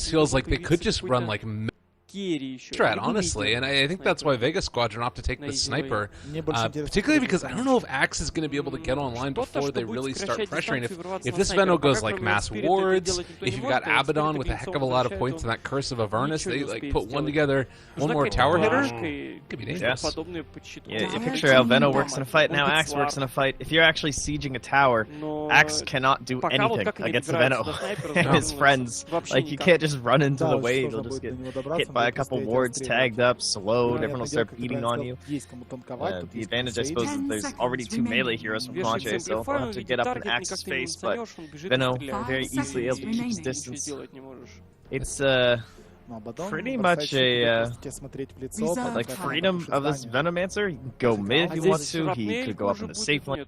almost feels like they could just run like strat, honestly, and I think that's why Vega Squadron opted to take the sniper, particularly because I don't know if Axe is going to be able to get online before they really start pressuring. If this Veno goes like mass wards, if you've got Abaddon with a heck of a lot of points and that Curse of Avernus, they like put one together, one more tower hitter, could be dangerous. Yeah, you picture how Veno works in a fight, now Axe works in a fight. If you're actually sieging a tower, Axe cannot do anything against Veno and his friends. Like, you can't just run into the wave, you'll just get hit by a couple wards, tagged up, slowed, everyone will start beating on you. The advantage, I suppose, is there's already 2 melee heroes from Comanche, so they'll have to get up in Axe's face, but Veno very easily able to keep his distance. It's pretty much a like freedom of this Venomancer. He can go mid if he wants to, he could go up in the safe lane.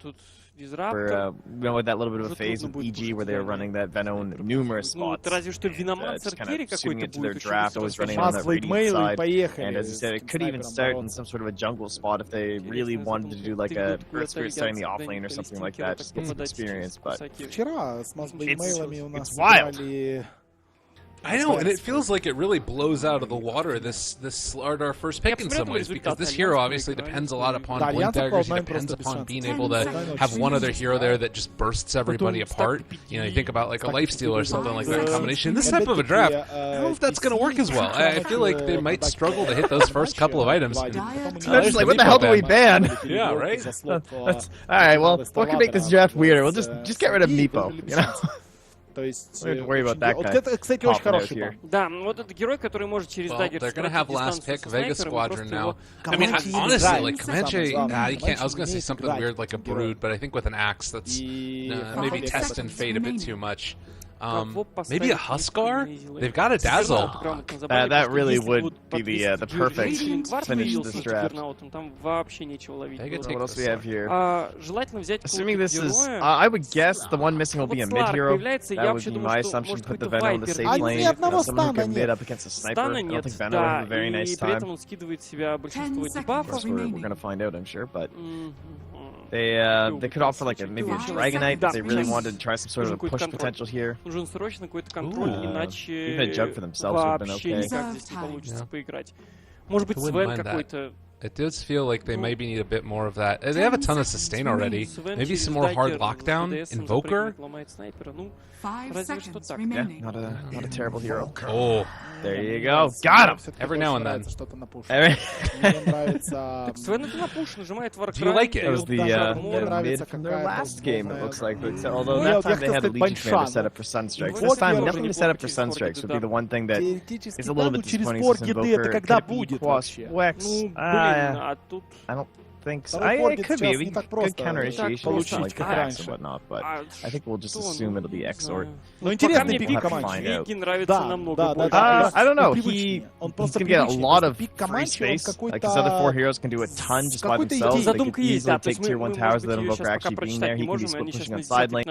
For, with that little bit of a phase with EG where they were running that Veno in numerous spots, just kind of suiting it to their draft, always running on that radiant side. And as you said, it could even start in some sort of a jungle spot if they really wanted to do like a Earth Spirit starting the off lane or something like that, just get some experience. But it's wild. I know, and it feels like it really blows out of the water this Slardar first pick in some ways, because this hero obviously depends a lot upon blink daggers, he depends upon being able to have one other hero there that just bursts everybody apart. You know, you think about like a lifesteal or something like that combination. This type of a draft, I don't know if that's going to work as well. I feel like they might struggle to hit those first couple of items. Just like, what the hell do we ban? Yeah, right? Alright, well, what could make this draft weirder? We'll just get rid of Meepo, you know? Don't worry about that guy. Кстати, очень хороший here. Да, вот этот герой, который может через даггер. They're gonna have last pick Vega Squadron now. I mean, honestly, like Comanche, you can't. I was gonna say something weird like a Brood, but I think with an Axe, that's maybe test and fade a bit too much. Maybe a Huskar? They've got a Dazzle. That really would be the perfect finish to this draft. What else do we have here? Assuming this is, I would guess the one missing will be a mid hero. That would be my assumption. Put the Veno in the safe lane. Someone who can mid up against a sniper. I don't think Veno would have a very nice time. Of course, we're gonna find out, I'm sure, but. They could offer like maybe a Dragonite if they really wanted to try some sort of a push potential here. Even a Jug for themselves would have been okay. Yeah. It does feel like they maybe need a bit more of that. They have a ton of sustain already. Maybe some more hard lockdown. Invoker? 5 seconds remaining. Yeah, not a terrible hero. Oh, there you go. Got him! Every now and then. Do you like it? That was the mid from their last game, it looks like. But, although that time they had a Legion Commander set up for Sunstrikes. This time, nothing to set up for Sunstrikes would be the one thing that is a little bit disappointing since Invoker could be Quas Wex. I don't think so. It could be. We could counter initiation or something like the Axe and whatnot, but I think we'll just assume it'll be Exort. Ну, интересный пик Comanche. Да. I don't know. He's gonna get a lot of free space. Like his other 4 heroes can do a ton just by themselves. They could easily take tier 1 towers without Invoker actually being there. He can be split pushing on side lane.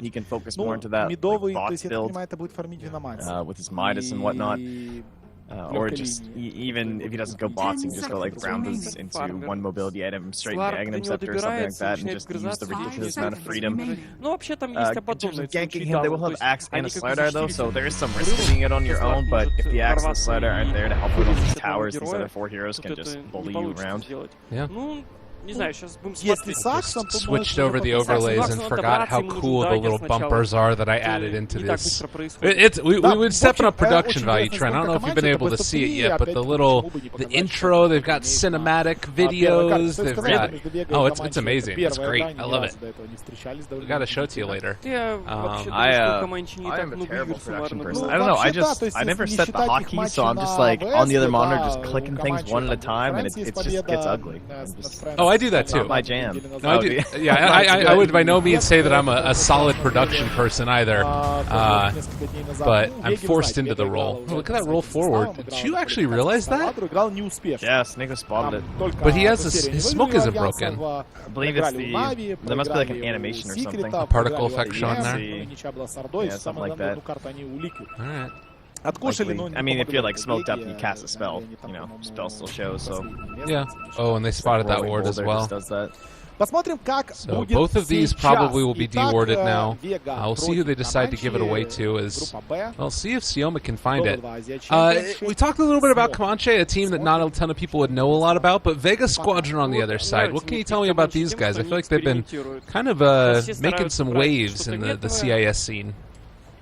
He can focus more into that bot build with his Midas and whatnot. Or just, even if he doesn't go bots, he can just go like Brownboots into one mobility item, straight Aghanim Scepter or something like that, and just use the ridiculous amount of freedom. In terms of ganking him, they will have Axe and a Slardar though, so there is some risk of being it on your own, but if the Axe and the Slardar aren't there to help with all these towers, these other 4 heroes can just bully you around. Yeah. Switched over the overlays and forgot how cool the little bumpers are that I added into this. We would step up production value, Trent. I don't know if you've been able to see it yet, but the intro, they've got cinematic videos. They've got it's amazing. It's great. I love it. We got to show it to you later. I am a terrible production person. I don't know. I never set the hotkeys, so I'm just like on the other monitor, just clicking things one at a time, and it just gets ugly. I do that too. Not my jam. No, I do. Yeah, I would by no means say that I'm a solid production person either, but I'm forced into the role. Oh, look at that roll forward. Did you actually realize that? Yeah, Snake spotted it. But he has his smoke isn't broken. I believe it's there must be like an animation or something. A particle effect showing there. Yeah, something like that. Alright. I mean, if you're like smoked up and you cast a spell, you know, spell still shows, so. Yeah. Oh, and they spotted that ward as well. Does that. So both of these probably will be dewarded now. We'll see who they decide to give it away to. We'll see if Sioma can find it. We talked a little bit about Comanche, a team that not a ton of people would know a lot about, but Vega Squadron on the other side. What can you tell me about these guys? I feel like they've been kind of making some waves in the CIS scene.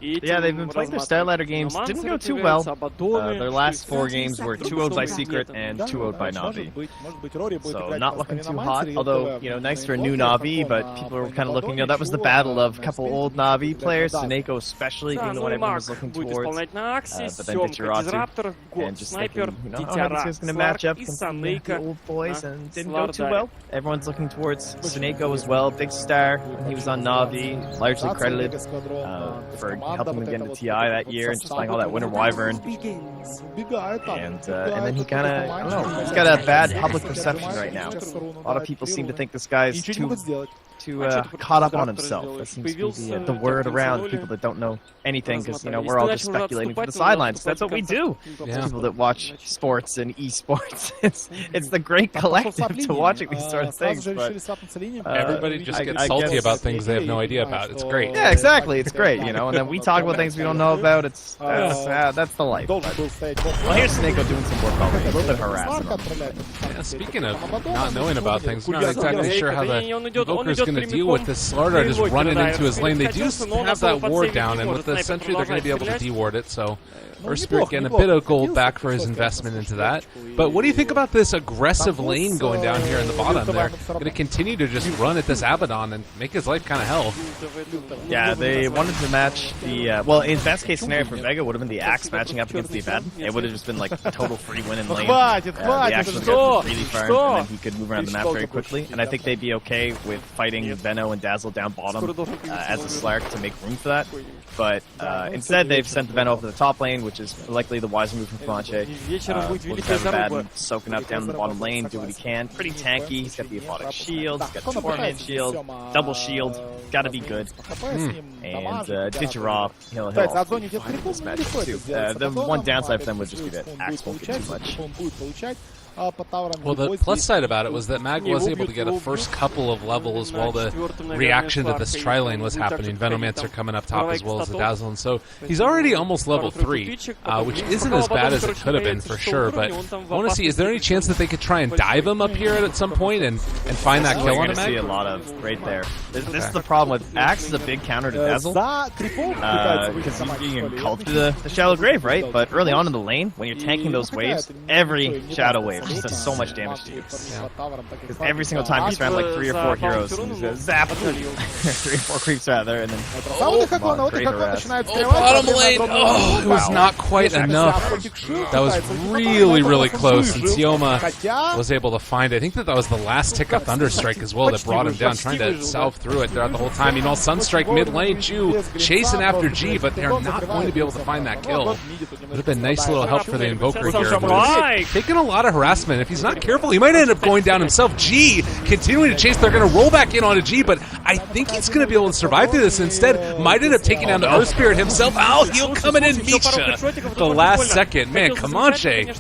Yeah, they've been playing their Starlighter games. Didn't go too well. Their last 4 games were 2-0'd by Secret and 2-0'd by Na'Vi. So not looking too hot. Although, you know, nice for a new Na'Vi, but people were kind of looking, you know, that was the battle of a couple old Na'Vi players, Suneko especially being the one everyone was looking towards. But then Ditcheratu and just thinking, you know, how this is going to match up against the old boys, and didn't go too well. Everyone's looking towards Suneko as well. Big star when he was on Na'Vi, largely credited for helping him get into TI that year and just playing all that Winter Wyvern. And then he kind of, I don't know, he's got a bad public perception right now. A lot of people seem to think this guy's too caught up on himself. That seems to be the word around people that don't know anything, because, you know, we're all just speculating from the sidelines. That's what we do. Yeah. People that watch sports and esports. It's the great collective to watching these sort of things. But, everybody just gets salty about things they have no idea about. It's great. Yeah, exactly. It's great, you know. And then we talk about things we don't know about. That's the life. But, well, here's Suneko doing some work already. A little bit harassing him. Yeah, speaking of not knowing about things, I'm not exactly sure how the Invoker's going to deal with this Slardar just running into his lane. They do have that ward down, and with the Sentry, they're going to be able to deward it, so Earth Spirit getting a bit of gold back for his investment into that. But what do you think about this aggressive lane going down here in the bottom? They're going to continue to just run at this Abaddon and make his life kind of hell. Yeah, they wanted to match the, well, in best case scenario for Vega would have been the Axe matching up against the Abaddon. It would have just been like a total free win in lane. The Axe would get really far, and then he could move around the map very quickly. And I think they'd be okay with fighting Veno and Dazzle down bottom as a Slark to make room for that. But instead, they've sent the Veno over to the top lane, which is likely the wiser move from Comanche. We'll just have Abaddon soaking up down in the bottom lane, do what he can. Pretty tanky. He's got the Aphotic Shield, he's got the Torment Shield, double shield. Gotta be good. And Ditcheratu, he'll find this match too. The one downside for them would just be that Axe won't get too much. Well, the plus side about it was that Mag was able to get a first couple of levels while the reaction to this tri-lane was happening. Venomancer coming up top as well as the Dazzle, and so he's already almost level 3, which isn't as bad as it could have been for sure, but I want to see, is there any chance that they could try and dive him up here at some point and find that kill on him? You're going to see a lot of right there. This is the problem with Axe is a big counter to Dazzle, because you can call through the Shallow Grave, right? But early on in the lane, when you're tanking those waves, every Shadow Wave just does so much damage to you. Because every single time you surround like 3 or 4 heroes, and just zap 3 or 4 creeps rather, and then great harass. Bottom lane! Oh, it was not quite enough. That was really close, and Sioma was able to find it. I think that was the last tick of Thunderstrike as well that brought him down, trying to salve through it throughout the whole time. Meanwhile, Sunstrike mid lane, Chu chasing after G, but they're not going to be able to find that kill. Would have been nice little help for the Invoker here, but it's taking a lot of harassment. If he's not careful, he might end up going down himself. G continuing to chase. They're going to roll back in onto G, but I think he's going to be able to survive through this. Instead, might end up taking down the Earth Spirit himself. Ow, he'll come in and Misha the last second. Man, Comanche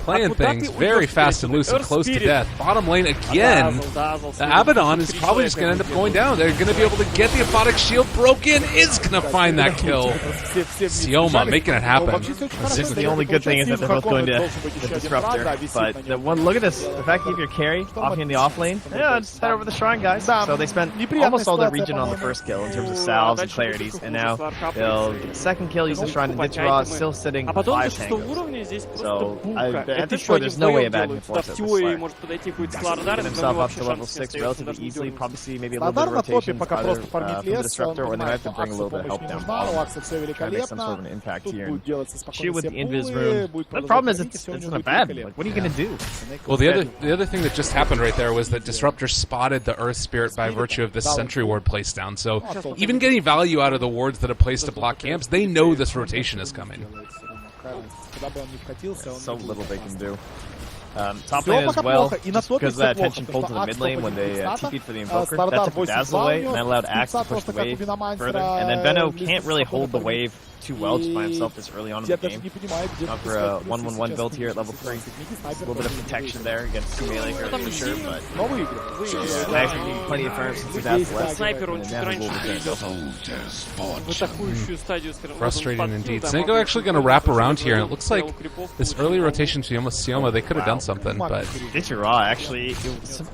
playing things very fast and loose and close to death. Bottom lane again. The Abaddon is probably just going to end up going down. They're going to be able to get the Aphotic Shield broken. Is going to find that kill. Sioma making it happen. The only good thing is that they're both going to the Disruptor. But the one, look at this. The fact that you have your carry off in the off lane, yeah, just head over the Shrine, guys. So they spent almost all their regen on the first kill in terms of salves and clarities. And now they'll get the second kill, use the Shrine, and Ditcheratu still sitting 5 tangos. So at this point, there's no way Abaddon can force it. Get himself up to level 6 relatively easily. Probably see maybe a little bit of rotation either from the Disruptor, or they might have to bring a little bit of help down bottom. Try to make some sort of an impact here. And Chu with the Invis Rune. The problem is it's an Abaddon. Like, what are you going to do? Well, the other thing that just happened right there was that Disruptor spotted the Earth Spirit by virtue of this Sentry Ward placed down. So even getting value out of the wards that are placed to block camps, they know this rotation is coming. So little they can do. Top lane as well, just because of that attention pulled to the mid lane when they TP'd for the Invoker. That took the Dazzle away, and that allowed Axe to push the wave further. And then Veno can't really hold the wave too well just by himself this early on in the game. Not for a 1-1-1 build here at level 3. A little bit of protection there against 2 melee for sure, but Max will need plenty of firms since he's has less. Frustrating indeed. Snako actually going to wrap around here, and it looks like this early rotation to Sioma, they could have done something, but... Ditchera actually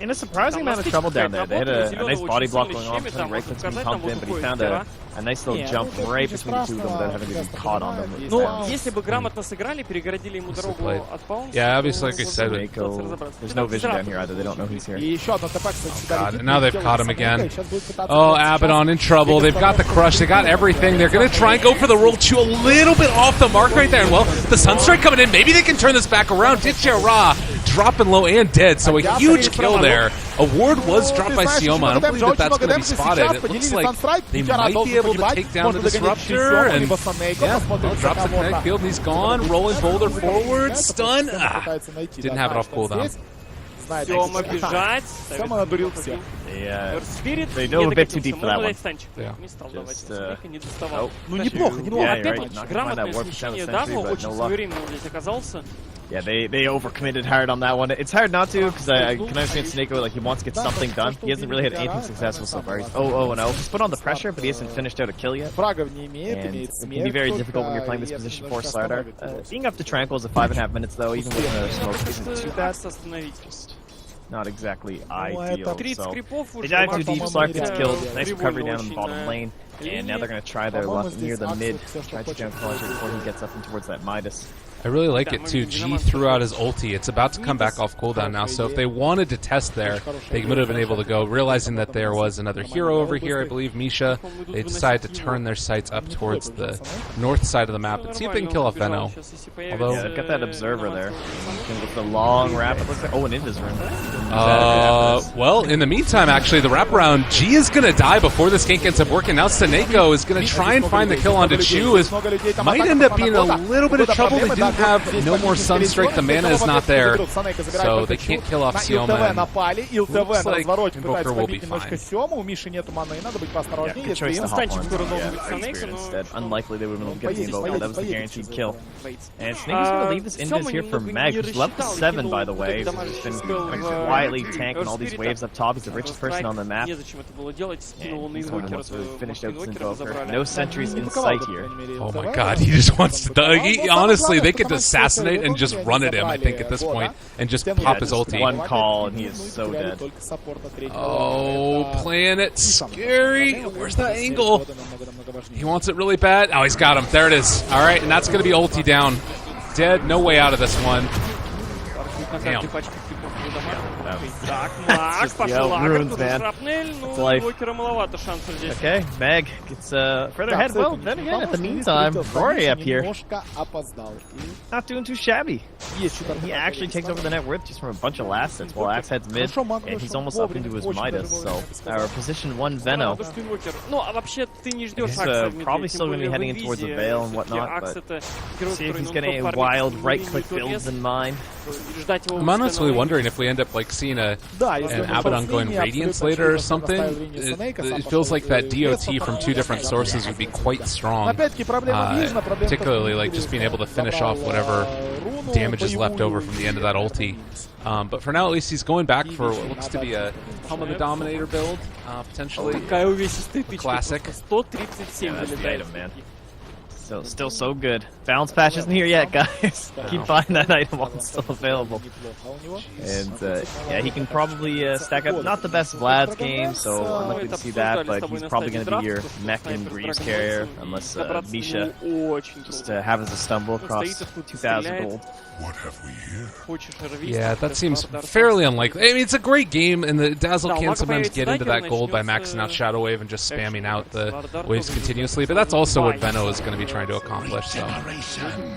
in a surprising amount of trouble down there. They had a nice body block going on, some right clicks being pumped in, but he found a nice little jump right between the two of them without having to be caught on them. Yeah, obviously, like I said, there's no vision down here either. They don't know he's here. God, and now they've caught him again. Oh, Abaddon in trouble. They've got the crush. They got everything. They're going to try and go for the roll 2 a little bit off the mark right there. And well, the Sunstrike coming in. Maybe they can turn this back around. Ditchera dropping low and dead. So a huge kill there. A ward was dropped by Sioma. I don't believe that that's going to be spotted. It looks like they might be able to take down the Disruptor. And yeah, well, drops the kinetic field. He's gone. Rolling boulder forward. Stun. Didn't have it off cooldown. They dove a bit too deep for that one. Yeah. Just, Неплохо, yeah, right. Not gonna find that warp percent essentially, but no luck. Yeah, they overcommitted hard on that one. It's hard not to, because I can understand Snako, like, he wants to get something done. He hasn't really had anything successful so far. He's 0-0-0. He's put on the pressure, but he hasn't finished out a kill yet. And it can be very difficult when you're playing this position for Slardar. Being up to Tranquil is a 5.5 minutes, though, even with the smoke isn't too bad. Just not exactly ideal. So they dive too deep, Slark gets killed. Nice recovery down in the bottom lane. And now they're going to try their luck near the mid. Try to jump Comanche before he gets up and towards that Midas. I really like it too. G threw out his ulti. It's about to come back off cooldown now, so if they wanted to test there, they would have been able to go. Realizing that there was another hero over here, I believe, Misha, they decided to turn their sights up towards the north side of the map and see if they can kill off Veno. Although, yeah, they've got that observer there. With the long wrap, it looks like, in his room. Well, in the meantime, actually, the wraparound, G is going to die before this gank ends up working. Now Snako is going to try and find the kill onto Chu. Might end up being a little bit of trouble. They do have no more Sunstrike. The mana is not there, so they can't kill off Sioma. Looks like Invoker will be fine. Yeah, good choice to hop on. Yeah, instead. Unlikely they would have been able to get the Invoker. That was the guaranteed kill. And Snake's going to leave this Invis here for Meg, who's level 7, by the way. He's just been quietly tanking all these waves up top. He's the richest person on the map. And he's going to finish out this Invoker. No sentries in sight here. Oh my god, he just wants to die. Honestly, they could assassinate and just run at him, I think, at this point, and just pop his ulti. One call and he is so dead. Oh, Planet Scary. Where's that angle? He wants it really bad. Oh, he's got him. There it is. All right, and that's going to be ulti down. Dead. No way out of this one. Damn. That's just ruins, man. It's life. Okay, Meg gets further ahead. Well, then again, at the meantime, Rory up here. Not doing too shabby. He actually takes over the net worth just from a bunch of last sets while Axe heads mid, and he's almost up into his Midas. So, our position 1 Veno. He's probably still going to be heading in towards the Veil and whatnot, but see if he's getting a wild right-click builds in mind. I'm honestly wondering if we end up like seeing an Abaddon going Radiance later or something. It feels like that DOT from 2 different sources would be quite strong, particularly like just being able to finish off whatever damage is left over from the end of that ulti. But for now, at least he's going back for what looks to be a Helm of the Dominator build, potentially classic. Yeah, that's the item, man. Still so good. Balance patch isn't here yet, guys. Keep buying that item while it's still available. And yeah, he can probably stack up not the best Vlad's game, so unlikely to see that, but he's probably going to be your mech and Greaves carrier, unless Misha just happens to stumble across 2,000 gold. What have we here? Yeah, that seems fairly unlikely. I mean, it's a great game, and the Dazzle can sometimes get into that gold by maxing out Shadow Wave and just spamming out the waves continuously, but that's also what Veno is going to be trying to accomplish, so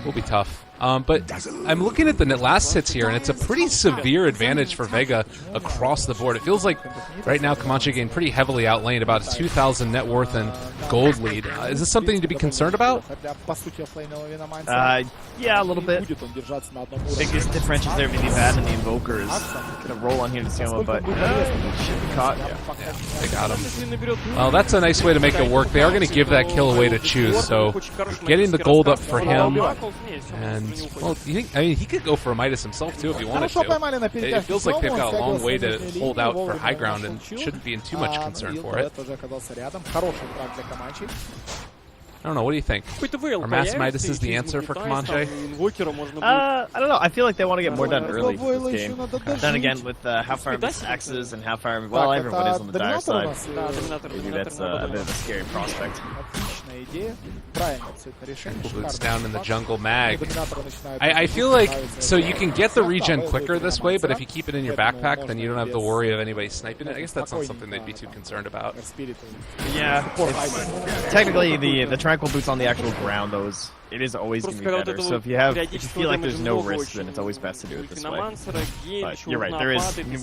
will be tough. But I'm looking at the last hits here, and it's a pretty severe advantage for Vega across the board. It feels like right now Comanche getting pretty heavily outlaned, about a 2,000 net worth and gold lead. Is this something to be concerned about? Yeah, a little bit. Biggest differentials there between that and the Invoker is gonna roll on here to Sioma, but should be caught. Yeah, they got him. Well, that's a nice way to make it work. They are going to give that kill away to Choose, so getting the gold up for him. And, well, he could go for a Midas himself, too, if he wanted to. It feels like they've got a long way to hold out for high ground and shouldn't be in too much concern for it. I don't know, what do you think? Are Mass Midas is the answer for Comanche? I don't know, I feel like they want to get more done early this game. Then again, with how far miss axes and how far, well, everyone is on the dire side. Maybe that's a bit of a scary prospect. Boots down in the jungle mag. I feel like, so you can get the regen quicker this way, but if you keep it in your backpack, then you don't have the worry of anybody sniping it. I guess that's not something they'd be too concerned about. Yeah, technically the tranquil boots on the actual ground, it is always going to be better. So if you feel like there's no risk, then it's always best to do it this way. But you're right,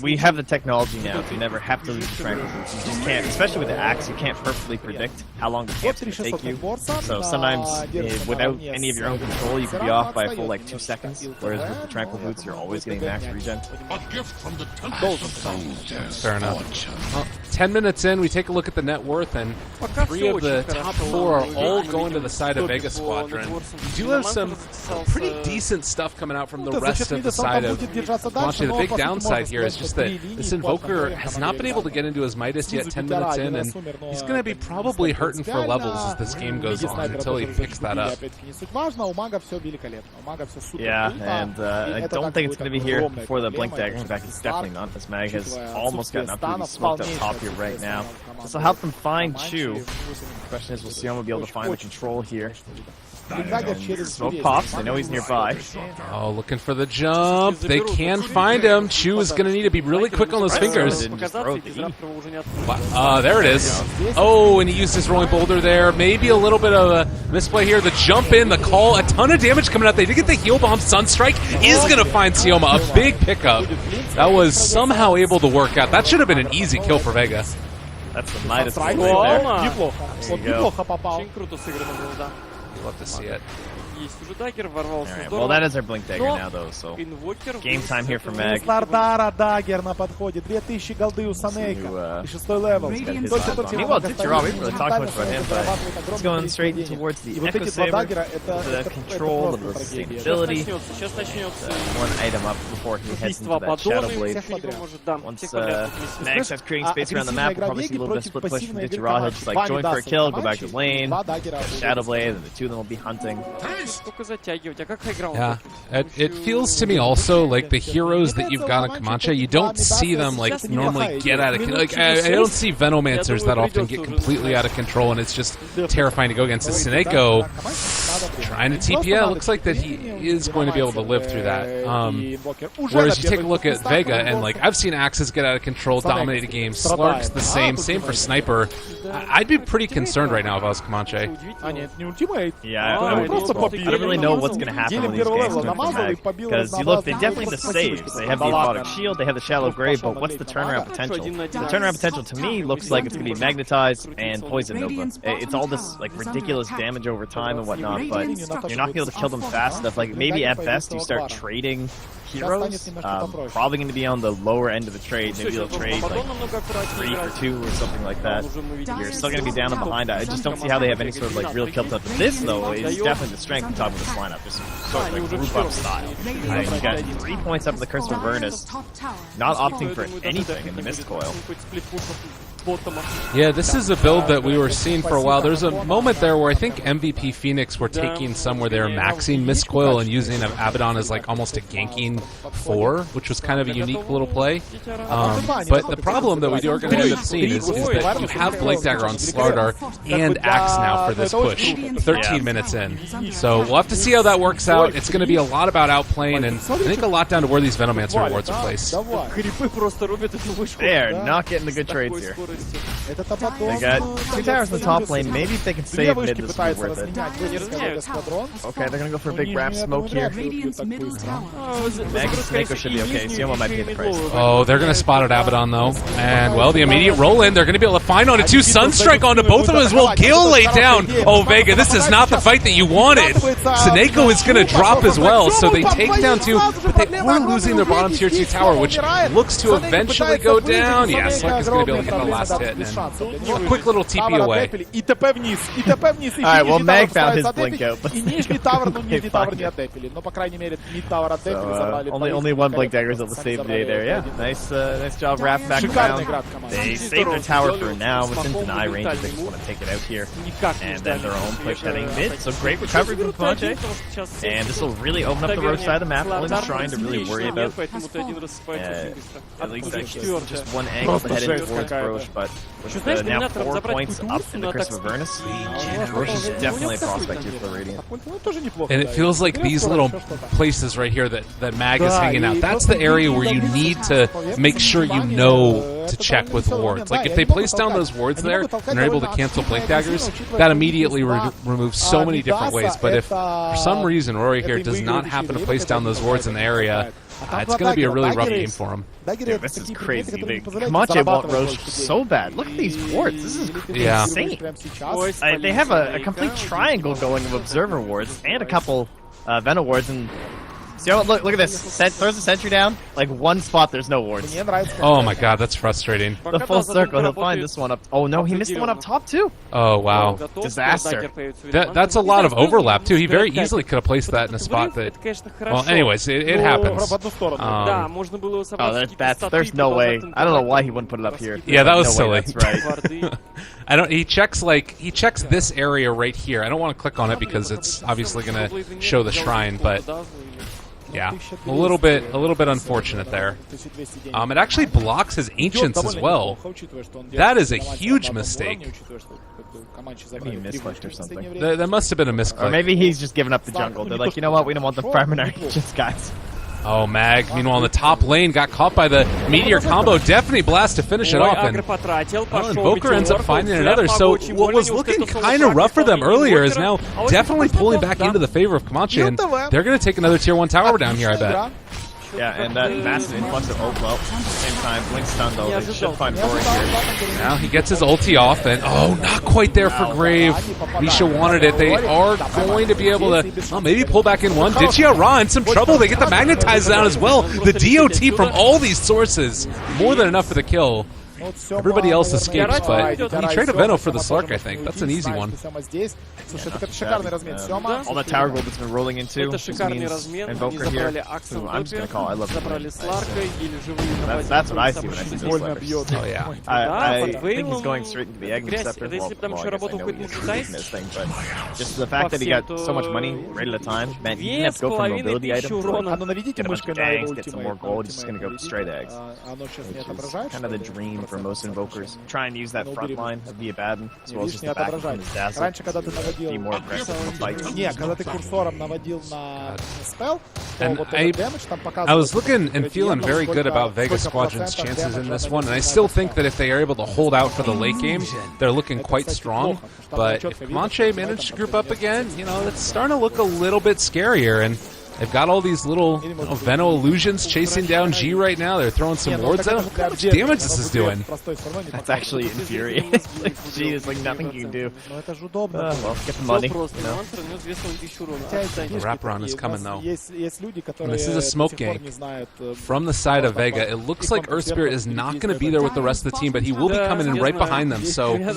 we have the technology now to never have to lose the tranquil boots. You just can't, especially with the axe, you can't perfectly predict how long the camp's going to take you. So sometimes without any of your own control, you can be off by a full 2 seconds. Whereas with the tranquil boots, you're always getting max regen. Fair enough. Well, 10 minutes in, we take a look at the net worth, and 3 of the top 4 are all going to the side of Vega Squadron. We do have some pretty decent stuff coming out from the rest of the side of Comanche. The big downside here is just that this Invoker has not been able to get into his Midas yet 10 minutes in, and he's going to be probably hurting for levels as this game goes on until he picks that up. Yeah, and I don't think it's going to be here before the Blink Dagger. In fact, it's definitely not. This mag has almost gotten up to be smoked up top here right now. This will help them find Chu. The question is, will Sioma be able to find the control here? Smoke pops, they know he's nearby. Oh, looking for the jump. They can find him. Chu is going to need to be really quick on those fingers. There it is. Oh, and he used his rolling boulder there. Maybe a little bit of a misplay here. The jump in, the call, a ton of damage coming out. They did get the heal bomb. Sunstrike is going to find Sioma. A big pickup. That was somehow able to work out. That should have been an easy kill for Vega. That's the Midas right there. Love to see it. Alright, well that is our Blink Dagger now though, so game time here for Mag. Дагер на подходе, 2000 голды у Санейка, 6-й левел. Meanwhile, Ditchera, we haven't really talked much about him, but he's going straight towards the Echo Saber, the control, the sustainability, one item up before he heads into that Shadow Blade. Once Mag starts creating space around the map, we'll probably see a little bit of split push from Ditchera. He'll just like join for a kill, go back to lane, Shadow Blade, and the two of them will be hunting. Yeah, it feels to me also like the heroes that you've got in Comanche, you don't see them like normally get out of like I don't see Venomancers that often get completely out of control, and it's just terrifying to go against. The Sineko trying to TP. Yeah, it looks like that he is going to be able to live through that. Whereas you take a look at Vega, and like I've seen Axes get out of control, dominate a game. Slark's the same for Sniper. I'd be pretty concerned right now if I was Comanche. Yeah, I don't really know what's going to happen when these games come back. Because you look, they definitely have the saves. They have the Aquatic Shield, they have the Shallow Grave, but what's the turnaround potential? The turnaround potential to me looks like it's going to be Magnetized and Poison Nova. It's all this like ridiculous damage over time and whatnot, but you're not going to be able to kill them fast enough. Like maybe at best you start trading heroes. Probably going to be on the lower end of the trade. Maybe you'll trade like 3 for 2 or something like that. You're still going to be down and behind. I just don't see how they have any sort of like real kill touch. But this though is definitely the strength on top of this lineup. Just sort of like group up style. You got 3 points up in the Curse of Avernus, not opting for anything in the Mist Coil. Yeah, this is a build that we were seeing for a while. There's a moment there where I think MVP Phoenix were taking some where they were maxing Mist Coil and using Abaddon as like almost a ganking 4, which was kind of a unique little play. But the problem that we are going to end up seeing is that you have Blink Dagger on Slardar and Axe now for this push, 13 minutes in. So we'll have to see how that works out. It's going to be a lot about outplaying, and I think a lot down to where these Venomancer rewards are placed. They are not getting the good trades here. They got 2 towers in the top lane. Maybe if they can save mid, this will be worth it. Okay, they're gonna go for a big wrap smoke here. Neko should be okay. Sioma might pay the price. Oh, they're gonna spot at Abaddon though. And well, the immediate roll in, they're gonna be able to find onto 2 Sunstrike onto both of them as well. Gil laid down. Oh, Vega, this is not the fight that you wanted. Sineko is gonna drop as well, so they take down 2, but they are losing their bottom tier 2 tower, which looks to eventually go down. Yeah, Slurk is gonna be able to get the last hit and a quick little TP away. Alright, well, Mag found his blink out, but only 1 blink dagger is able to save the day there. Yeah, nice job wrapping back around. They save their tower for now within deny range if they just want to take it out here. And then their own push heading mid. So great recovery from Comanche. And this will really open up the road side of the map. Only the Shrine to really worry about. At least actually just 1 angle to head in towards Roche, but with now 4 points up in the Curse of Avernus, Roche is definitely a prospect here for the Radiant. And it feels like these little places right here that Mag is hanging out, that's the area where you need to make sure you know to check with wards. Like if they place down those wards there and are able to cancel blink daggers, that immediately removes so many different ways. But if for some reason Rory here does not happen to place down those wards in the area, it's going to be a really rough game for him. Dude, this is crazy. Comanche want Roche so bad. Look at these wards. This is insane. They have a complete triangle going of Observer wards and a couple Venom wards. And see how, look at this. Throws a sentry down. Like 1 spot, there's no wards. Oh my god, that's frustrating. The full circle. He'll find this one up. Oh no, he missed the one up top too. Oh wow. Disaster. That's a lot of overlap too. He very easily could have placed that in a spot that... Well, anyways, it happens. There's no way. I don't know why he wouldn't put it up here. Yeah, that was silly. That's right. He checks this area right here. I don't want to click on it because it's obviously going to show the shrine, but yeah, a little bit unfortunate there. It actually blocks his ancients as well. That is a huge mistake. Maybe he misclicked or something. That must have been a misclick. Or maybe he's just giving up the jungle. They're like, you know what? We don't want the farming our ancients, guys. Oh, Mag, meanwhile, in the top lane, got caught by the Meteor combo. Definitely Blast to finish it off, and Invoker ends up finding another. So what was looking kind of rough for them earlier is now definitely pulling back into the favor of Comanche, and they're going to take another tier 1 tower down here, I bet. Yeah, and that massive influx of ult, well, at the same time, Blink stun though, they should find Rory here. Now he gets his ulti off, and oh, not quite there for Grave. Misha wanted it. They are going to be able to, maybe pull back in one. Ditchia Ra in some trouble. They get the Magnetize down as well. The DOT from all these sources, more than enough for the kill. Everybody else escapes, but you trade a Veno for the Slark, I think. That's an easy one. All that tower gold that's been rolling into, which means Invoker here, who I'm just going to call I love the That's what I see when I see those letters. Oh, yeah. I think he's going straight into the Agni Scepter. Well, I guess I know he's taking this thing, but just the fact that he got so much money right at a time, man, he didn't have to go for a mobility item to get a bunch of gangs, get some more gold, he's just going to go straight eggs. Which is kind of the dream for most invokers. Try and use that front line of the Abaddon, as well as just the back from his Dazzle to be more aggressive in the fight. And I was looking and feeling very good about Vega Squadron's chances in this one, and I still think that if they are able to hold out for the late game, they're looking quite strong. But if Comanche managed to group up again, you know, it's starting to look a little bit scarier, and they've got all these little Veno illusions chasing down G right now. They're throwing some wards at him. Look how much damage this is doing. That's actually infuriating. G is like nothing you can do. Well, get the money, you know. The wraparound is coming though. And this is a smoke gank from the side of Vega. It looks like Earth Spirit is not going to be there with the rest of the team, but he will be coming in right behind them. So way to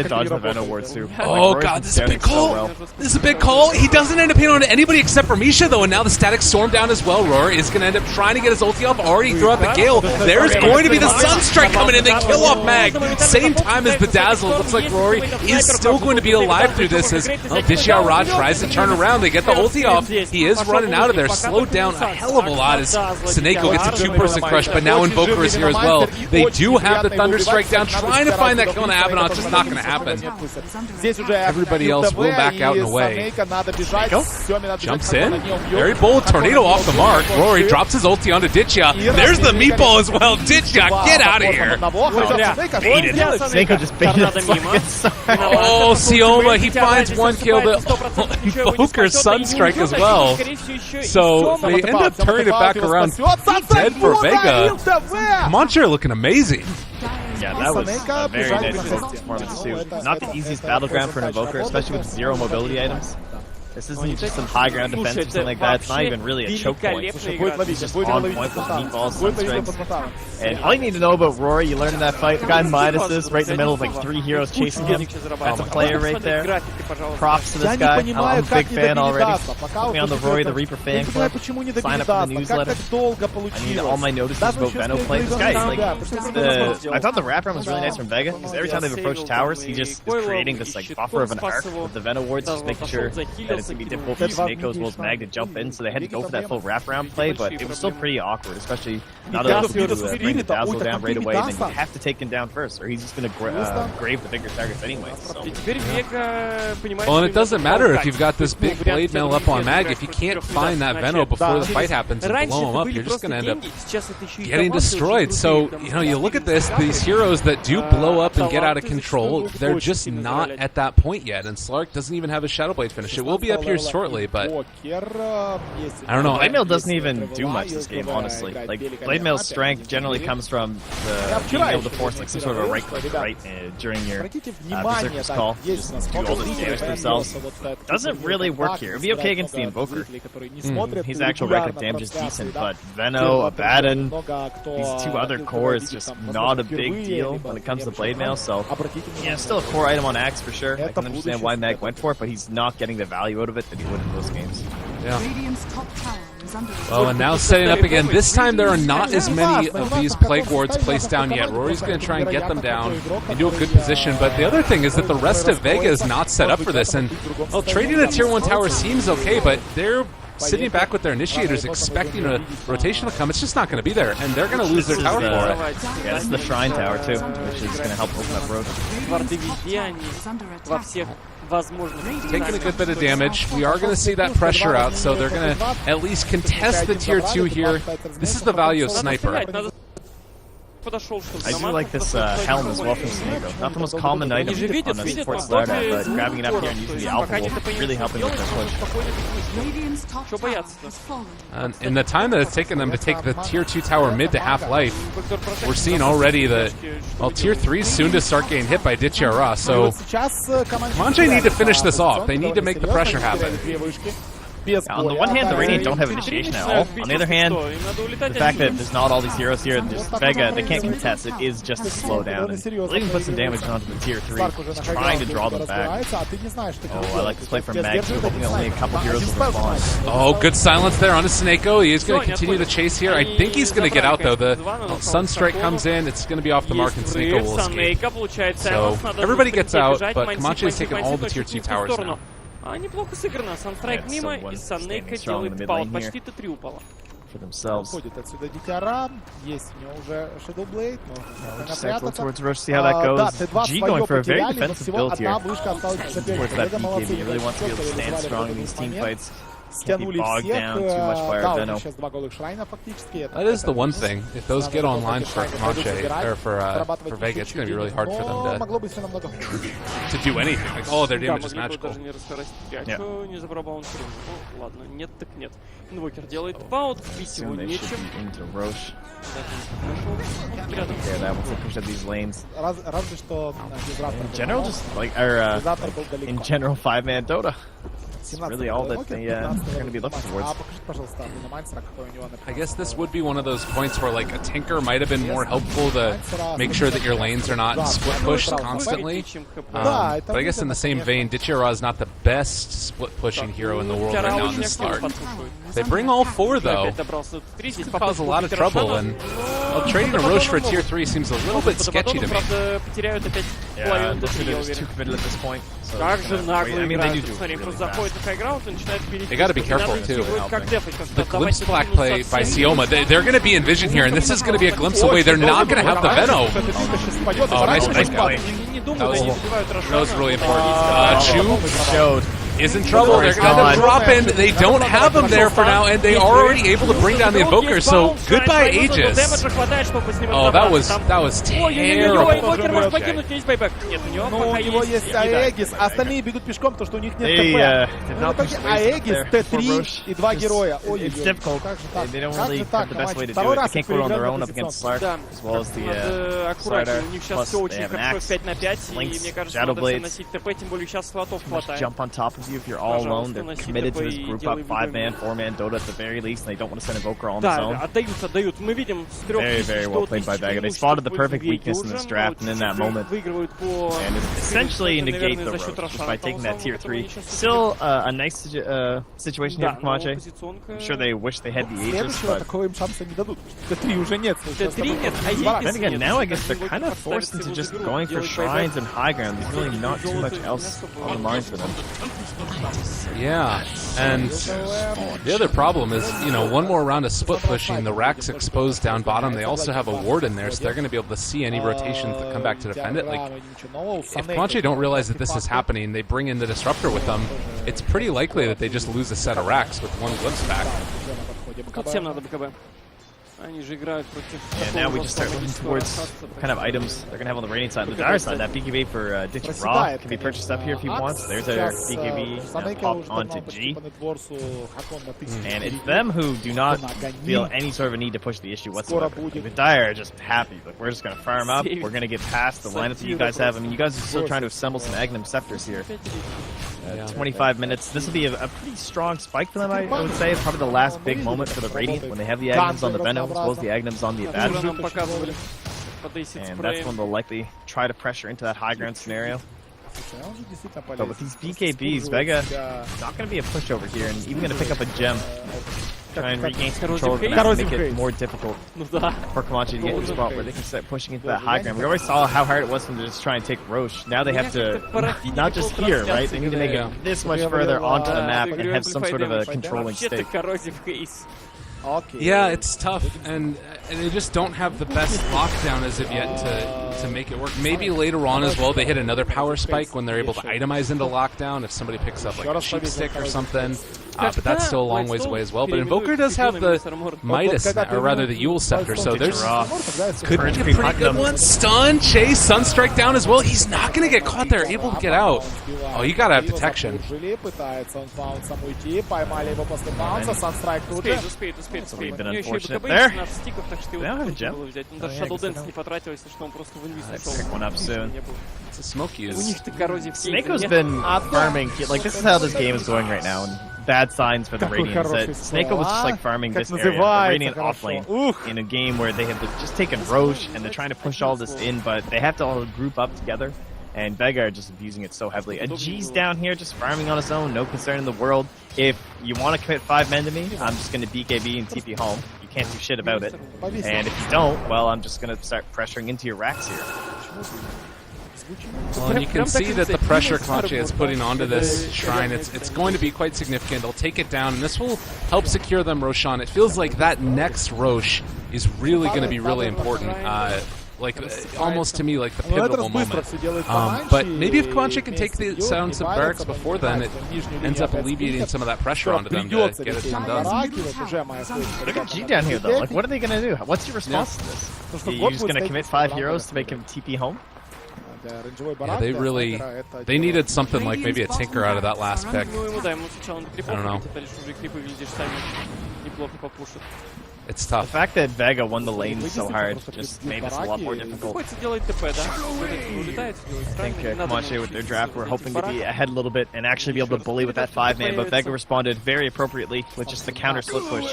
dodge the Veno wards too. Oh god, this is a big call. This is a big call. He doesn't end up hitting on anybody except for Misha though, and now the static storm down as well. Rory is going to end up trying to get his ulti off. Already throw out the Gale. There's going to be the Sunstrike coming in. They kill off Mag. Same time as the Dazzle. It looks like Rory is still going to be alive through this as Ditchia Ra tries to turn around. They get the ulti off. He is running out of there. Slowed down a hell of a lot as Sineko gets a 2-person crush, but now Invoker is here as well. They do have the Thunderstrike down, trying to find that kill on Abaddon. It's just not going to happen. Everybody else will back out and away. Jump jumps in. Very bold. Tornado off the mark. Rory drops his ulti onto Ditya. There's the meatball as well. Ditya, get out of here. Baited. Snako just baited us. Oh, Sioma, he finds one kill. The Invoker Sunstrike as well. So they end up turning it back around. Dead for Vega. Comanche looking amazing. Yeah, that was a very nice performance too. Not the easiest battleground for an Invoker, especially with 0 mobility items. This isn't just some high ground defense or something like that. It's not even really a choke point. He's just on point with meatballs, sunstrikes. And all you need to know about Rory, you learned in that fight, the guy Midas right in the middle of like 3 heroes chasing him. That's a player right there. Props to this guy. I'm a big fan already. Put me on the Rory the Reaper fan club. Sign up for the newsletter. I need all my notices about Veno play. This guy is like, I thought the wraparound was really nice from Vega, because every time they've approached towers, he just is creating this like buffer of an arc with the Veno wards, just making sure that it's going to be difficult for Snako as well as Mag to jump in, so they had to go for that full wraparound play, but it was still pretty awkward, especially not able to bring the Dazzle down right away, then you have to take him down first, or he's just going to grave the bigger targets anyway. So. Well, and it doesn't matter if you've got this big blade mail up on Mag, if you can't find that Veno before the fight happens and blow him up, you're just going to end up getting destroyed. So, you know, you look at this, these heroes that do blow up and get out of control, they're just not at that point yet, and Slark doesn't even have a Shadow Blade finish. It will be up here shortly, but I don't know. Blade Mail doesn't even do much this game, honestly. Like, Blade Mail's strength generally comes from the being able to force like some sort of a right click during your Berserker's call. Just do all this damage themselves. Doesn't really work here. It'd be okay against the Invoker. His actual record damage is decent, but Veno, Abaddon, these 2 other cores just not a big deal when it comes to Blade Mail, so yeah, still a core item on Axe for sure. I can understand why Mag went for it, but he's not getting the value out of it that he would in those games. Yeah. Well, and now setting up again. This time there are not as many of these Plague Wards placed down yet. Rory's going to try and get them down into a good position, but the other thing is that the rest of Vega is not set up for this, and well, trading a Tier 1 tower seems okay, but they're sitting back with their initiators expecting a rotation to come. It's just not going to be there, and they're going to lose their tower for it. Yeah, this is the Shrine Tower too, which is going to help open up road. Taking a good bit of damage. We are going to see that pressure out, so they're going to at least contest the Tier 2 here. This is the value of Sniper. I do like this helm as well from Snako. Not the most common item on the support starter, but grabbing it up here and using the alpha will really helping with their push. And in the time that it's taken them to take the Tier 2 tower mid to half-life, we're seeing already that, well, Tier 3 is soon to start getting hit by Ditya Ra, so Comanche need to finish this off. They need to make the pressure happen. On the one hand, the Radiant don't have initiation at all. On the other hand, the fact that there's not all these heroes here, just Vega, they can't contest. It is just a slowdown. And they'll even put some damage onto the Tier 3, just trying to draw them back. Oh, I like this play from Mag, hoping only a couple heroes will respond. Oh, good silence there on a Snako. He is going to continue the chase here. I think he's going to get out, though. The Sunstrike comes in. It's going to be off the mark, and Snako will escape. So everybody gets out, but Comanche has taken all the Tier 2 towers now. Неплохо сыграно. Санстрайк мимо, и Санейка делает паут. Почти Т3 упало. For themselves. Towards Roche, see how that goes. G going for a very defensive build here. Towards that BKB, he really wants to be able to stand strong in these team fights. Can't be bogged down too much by our Veno. That is the one thing. If those get online for Comanche, or for Vega, it's going to be really hard for them to do anything. Like, oh, their damage is magical. Yeah. Soon they should be into Roche. Yeah, that will push up these lanes. In general, just like, in general, 5-man Dota. It's really all that they're going to be looking towards. I guess this would be one of those points where like a Tinker might have been more helpful to make sure that your lanes are not split pushed constantly. But I guess in the same vein, Ditya Ra is not the best split pushing hero in the world right now in this start. They bring all 4 though. This could cause a lot of trouble, and trading a Roche for a Tier 3 seems a little bit sketchy to me. Yeah, they're just too committed at this point. So I mean, they do really fast. They got to be careful too. The glimpse black play by Sioma, they're going to be in vision here, and this is going to be a glimpse away. They're not going to have the Veno. Oh, nice play. That was really important. Chu showed. is in trouble. They're going to drop in. They don't have him there for now, and they are already able to bring down the Invoker. So goodbye, Aegis. Oh, that was terrible. Но у него есть Аегис, а остальные бегут пешком, потому что у них нет КП. В итоге Аегис, Т3 и 2 героя. Ой, как же так? Второй раз их проиграли на позиционку. Аккуратнее, у них сейчас все очень хорошо 5 на 5, и мне кажется, надо наносить ТП, тем более сейчас слотов хватает. Jump on top of you if you're all alone. They're committed to this group up 5-man, 4-man Dota at the very least, and they don't want to send Invoker on his own. Отдают. Мы видим с 3 Very, very well played by Vega. They spotted the perfect weakness in this draft, and in that moment, and essentially negate the roach just by taking that tier 3. Still a nice situation here for Comanche. I'm sure they wish they had the Aegis, but такого им шанса не дадут. Т3 уже нет. then again, now I guess they're kind of forced into just going for shrines and high ground. There's really not too much else on the mind for them. Yeah, and the other problem is, you know, one more round of split pushing, the rack's exposed down bottom. They also have a ward in there, so they're going to be able to see any rotations that come back to defend it. Like, if Comanche don't realize that this is happening, they bring in the Disruptor with them, it's pretty likely that they just lose a set of racks with one glimpse back. Всем надо БКБ. Они же играют против... And now we just start looking towards what kind of items they're going to have on the Radiant side. On the Dire side, that BKB for Ditch Raw can be purchased up here if he wants. There's a BKB popped onto G. And it's them who do not feel any sort of a need to push the issue whatsoever. The Dire are just happy. Like, we're just going to farm up. We're going to get past the lineup that you guys have. I mean, you guys are still trying to assemble some Agnum Scepters here. 25 minutes. This will be a pretty strong spike for them, I would say. It's probably the last big moment for the Radiant when they have the Agnums on the Venom as well as the Agnums on the Abaddon. And that's when they'll likely try to pressure into that high ground scenario. But with these BKBs, Vega not going to be a pushover here, and even going to pick up a gem. Try and regain some control of the map, make it more difficult for Comanche to get to the spot where they can start pushing into that high ground. We already saw how hard it was for them to just try and take Roche. Now they have to, not just here, right? They need to make it this much further onto the map and have some sort of a controlling stake. Yeah, it's tough, and they just don't have the best lockdown as of yet to make it work. Maybe later on as well, they hit another power spike when they're able to itemize into lockdown if somebody picks up like a cheap stick or something. But that's still a long ways away as well. But Invoker does have the Midas, or rather the Yule Scepter, so there's could be a pretty good one. Stun, chase, Sunstrike down as well. He's not going to get caught there, able to get out. Oh, you got to have detection. It's a wee bit unfortunate there. They don't have a gem. Pick one up soon. It's a smoke use. Snakeo's been farming. Like, this is how this game is going right now. And bad signs for the Radiant. That Snako was just like farming this area, the Radiant offlane, in a game where they have just taken Roche and they're trying to push all this in, but they have to all group up together. And Vega are just abusing it so heavily. A G's down here just farming on his own, no concern in the world. If you want to commit 5 men to me, I'm just going to BKB and TP home. You can't do shit about it. And if you don't, well, I'm just going to start pressuring into your racks here. Well, and you can see that the pressure Comanche is putting onto this shrine, it's going to be quite significant. They'll take it down, and this will help secure them Roshan. It feels like that next Roche is really going to be really important. Like, almost to me, like the pivotal moment. But maybe if Comanche can take the sounds of barracks before then, it ends up alleviating some of that pressure onto them to get it done. Look at G down here, though. Like, what are they going to do? What's your response to this? Are you just going to commit 5 heroes to make him TP home? Yeah, they needed something like maybe a Tinker out of that last pick. I don't know. It's tough. The fact that Vega won the lane so hard just made this a lot more difficult. I think Comanche with their draft were hoping to be ahead a little bit and actually be able to bully with that 5-man, but Vega responded very appropriately with just the counter split push.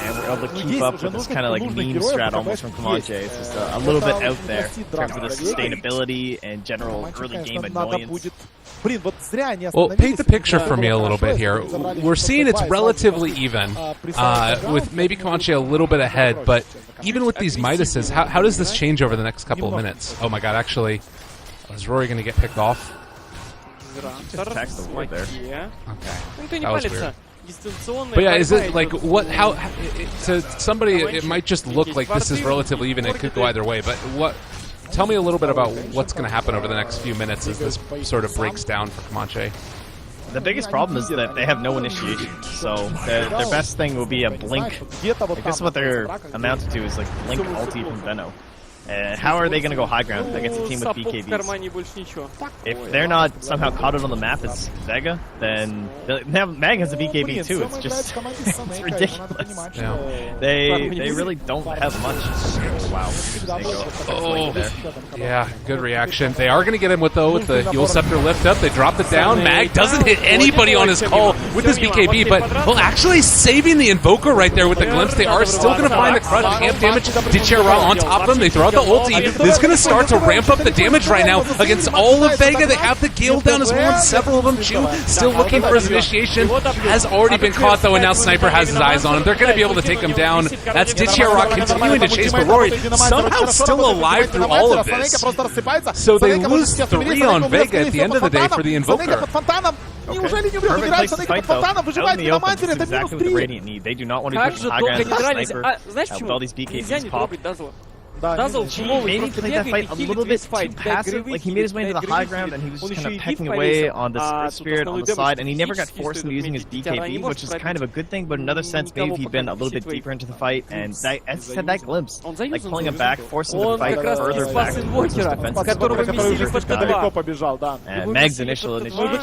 And we're able to keep up with this kind of like meme strat almost from Comanche. It's just a little bit out there in terms of the sustainability and general early game annoyance. Well, paint the picture for me a little bit here. We're seeing it's relatively even, with maybe Comanche a little bit ahead, but even with these Midases, how does this change over the next couple of minutes? Oh my god, actually, is Rory going to get picked off? Just attacked the ward there. Okay, that was weird. But yeah, is it like to somebody it might just look like this is relatively even, it could go either way, but tell me a little bit about what's going to happen over the next few minutes as this sort of breaks down for Comanche. The biggest problem is that they have no initiation, so their best thing will be a blink. Like, this is what they're amounted to, is like blink ulti from Veno. How are they going to go high ground against a team with BKBs? If they're not somehow caught on the map as Vega, then now Mag has a BKB too. It's just it's ridiculous. Yeah. They really don't have much. Wow. Yeah, good reaction. They are going to get him with the Yule Scepter lift up. They dropped it down. Mag doesn't hit anybody on his call with his BKB, but well, actually saving the Invoker right there with the glimpse. They are still going to find the crush camp damage. Ditchera on top of them. They throw out the ulti. This is going to start to ramp up the damage right now against all of Vega. They have the Gale down as well, and several of them. Chu still looking for his initiation. Has already been caught, though, and now Sniper has his eyes on him. They're going to be able to take him down. That's Ditchera continuing to chase, but Rory somehow still alive through all of this. So they lose 3 on Vega at the end of the day for the Invoker. Perfect place to fight, though. Out in the open, this is exactly what the Radiant need. They do not want to be pushing high ground with Sniper. With all these BKBs pop. Maybe played that fight a little bit too passive. Like, he made his way into the high ground and he was just kind of pecking away on the Spirit on the side, and he never got forced into using his BKB, which is kind of a good thing, but in another sense, maybe if he'd been a little bit deeper into the fight, and that, as I said, that glimpse, like pulling him back, forcing him to fight further back towards his defensive. And Meg's initial as well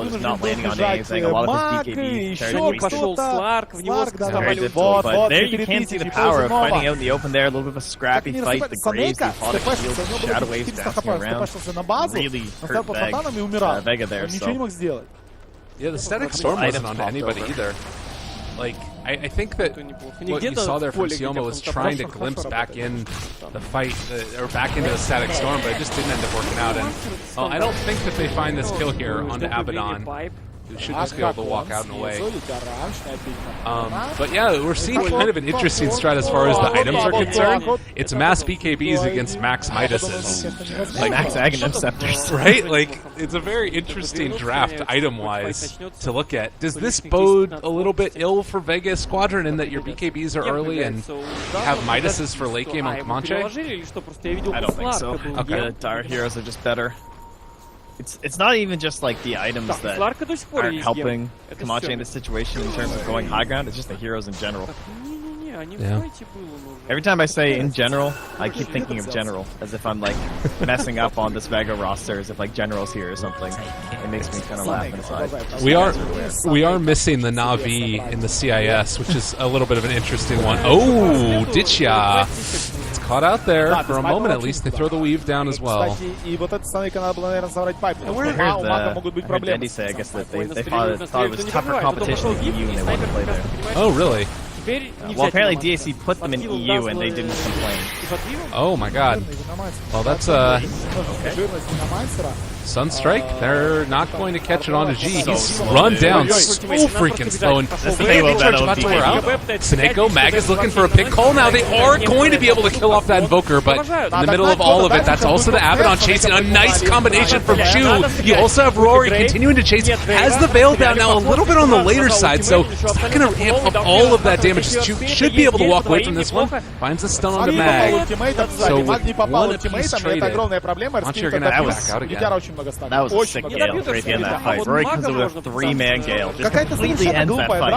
as not landing on anything. A lot of his BKB started wasted. Very difficult, but there you can see the power of fighting out in the open there, a little bit of a scrappy fight. The Graves, the Aquatic Shield, Shadow Waves bouncing around. Really hurt Vega there, so. Yeah, the Static Storm wasn't onto anybody either. Like, I think that what you saw there from Sioma was trying to glimpse back in the fight, or back into the Static Storm, but it just didn't end up working out. And I don't think that they find this kill here onto Abaddon, who should just be able to walk out and away. But yeah, we're seeing kind of an interesting strat as far as the items are concerned. It's mass BKBs against max Midases. Like max Aghanim Scepters. Right? Like, it's a very interesting draft item-wise to look at. Does this bode a little bit ill for Vega Squadron in that your BKBs are early and have Midases for late game on Comanche? I don't think so. Okay. The Dire Heroes are just better. It's not even just like the items that aren't helping Comanche in this situation in terms of going high ground, it's just the heroes in general. Yeah. Every time I say in general, I keep thinking of general, as if I'm like messing up on this Vega roster, as if like general's here or something. It makes me kind of laugh inside. We are missing the Na'Vi in the CIS, which is a little bit of an interesting one. Oh, Ditcha! It's caught out there for a moment at least. They throw the weave down as well. I heard Andy say, I guess, that they thought it was tougher competition in EU and they wanted to play there. Oh, really? Well, apparently DAC put them in EU and they didn't complain. Oh my god. Well, that's Sunstrike, they're not going to catch it onto G. He's run down so freaking slow. And Sneko, Mag is looking for a big call now. They are going to be able to kill off that Invoker, but in the middle of all of it, that's also the Abaddon chasing. A nice combination from Chu. You also have Rory continuing to chase. Has the Veil down now a little bit on the later side, so it's not going to ramp up all of that damage. Chu should be able to walk away from this one. Finds a stun onto Mag. So with one apiece traded, Comanche are going to have to back out again. That was a sick Gale right at the end of that fight. Rory comes with a 3-man Gale. Just completely ends that fight.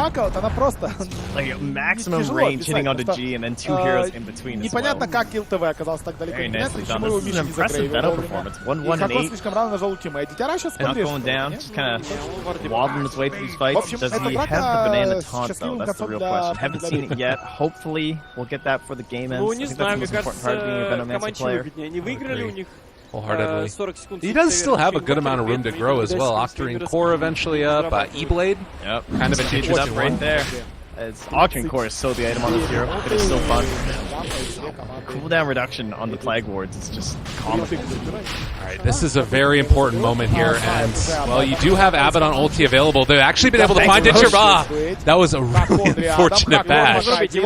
Like maximum range hitting onto G and then 2 heroes in between as well. Very nicely done. This is an impressive Veno performance. 1-1-8. Not going down, just kind of waddling his way through these fights. Does he have the banana taunt though? That's the real question. Haven't seen it yet. Hopefully we'll get that for the game ends. I think that's the most important part of being a Venomancer player. Wholeheartedly. He does still have a good amount of room to grow as well. Octarine Core eventually up. E-Blade. Yep. Kind of an interesting right there. Octarine Core is so the item on this hero. It is so fun. Cooldown reduction on the Plague Wards is just comical. Alright, this is a very important moment here, and, well, you do have Abaddon ulti available. They've actually been able to find Ditchera. That was a really unfortunate bash. Wow. Like the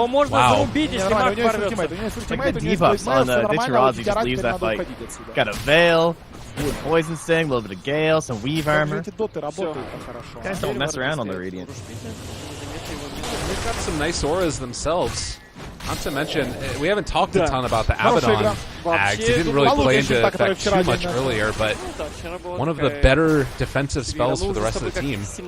debuffs on Ditchera, he just leaves that fight. Got a Veil, Poison Sting, a little bit of Gale, some Weave Armor. Guys don't mess around on the Radiant. They've got some nice auras themselves. Not to mention, we haven't talked a ton about the Abaddon. Ags. He didn't really play into effect too much earlier, but one of the better defensive spells for the rest of the team. It's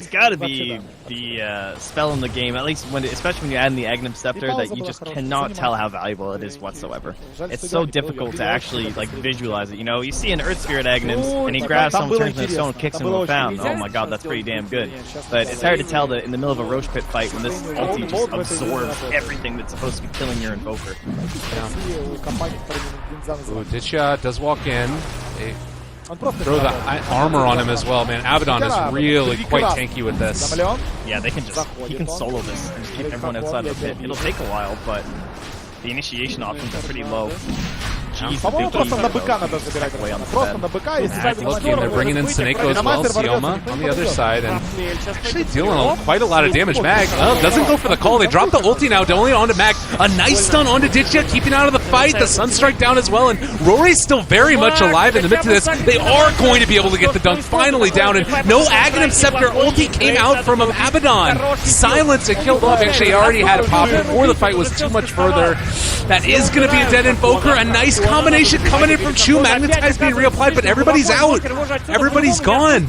got to be the spell in the game, at least especially when you add in the Agnum Scepter, that you just cannot tell how valuable it is whatsoever. It's so difficult to actually like visualize it. You know, you see an Earth Spirit Agnums, and he grabs someone, turns into a stone, kicks him with a fountain. Oh my god, that's pretty damn good. But it's hard to tell that in the middle of a Roche Pit fight when this ulti just absorbs everything that's supposed to be killing your Invoker. Ooh, Ditya does walk in. They throw the armor on him as well, man. Abaddon is really quite tanky with this. Yeah, they can he can solo this and just keep everyone outside of the pit. It'll take a while, but the initiation options are pretty low. По-моему, просто на БК надо забирать. Просто на БК, если they're bringing in Seneko as well, Sioma on the other side, and actually dealing quite a lot of damage. Mag, well, doesn't go for the call. They drop the ulti now, only onto Mag. A nice stun onto Ditya, keeping out of the fight. The Sunstrike down as well, and Rory's still very much alive in the midst of this. They are going to be able to get the dunk finally down, and no Aghanim Scepter ulti came out from him. Abaddon silenced and killed off. Actually, he already had a pop before the fight was too much further. That is going to be a dead Invoker. A nice combination coming in from Chu. Magnetize being reapplied, but everybody's out. Everybody's gone.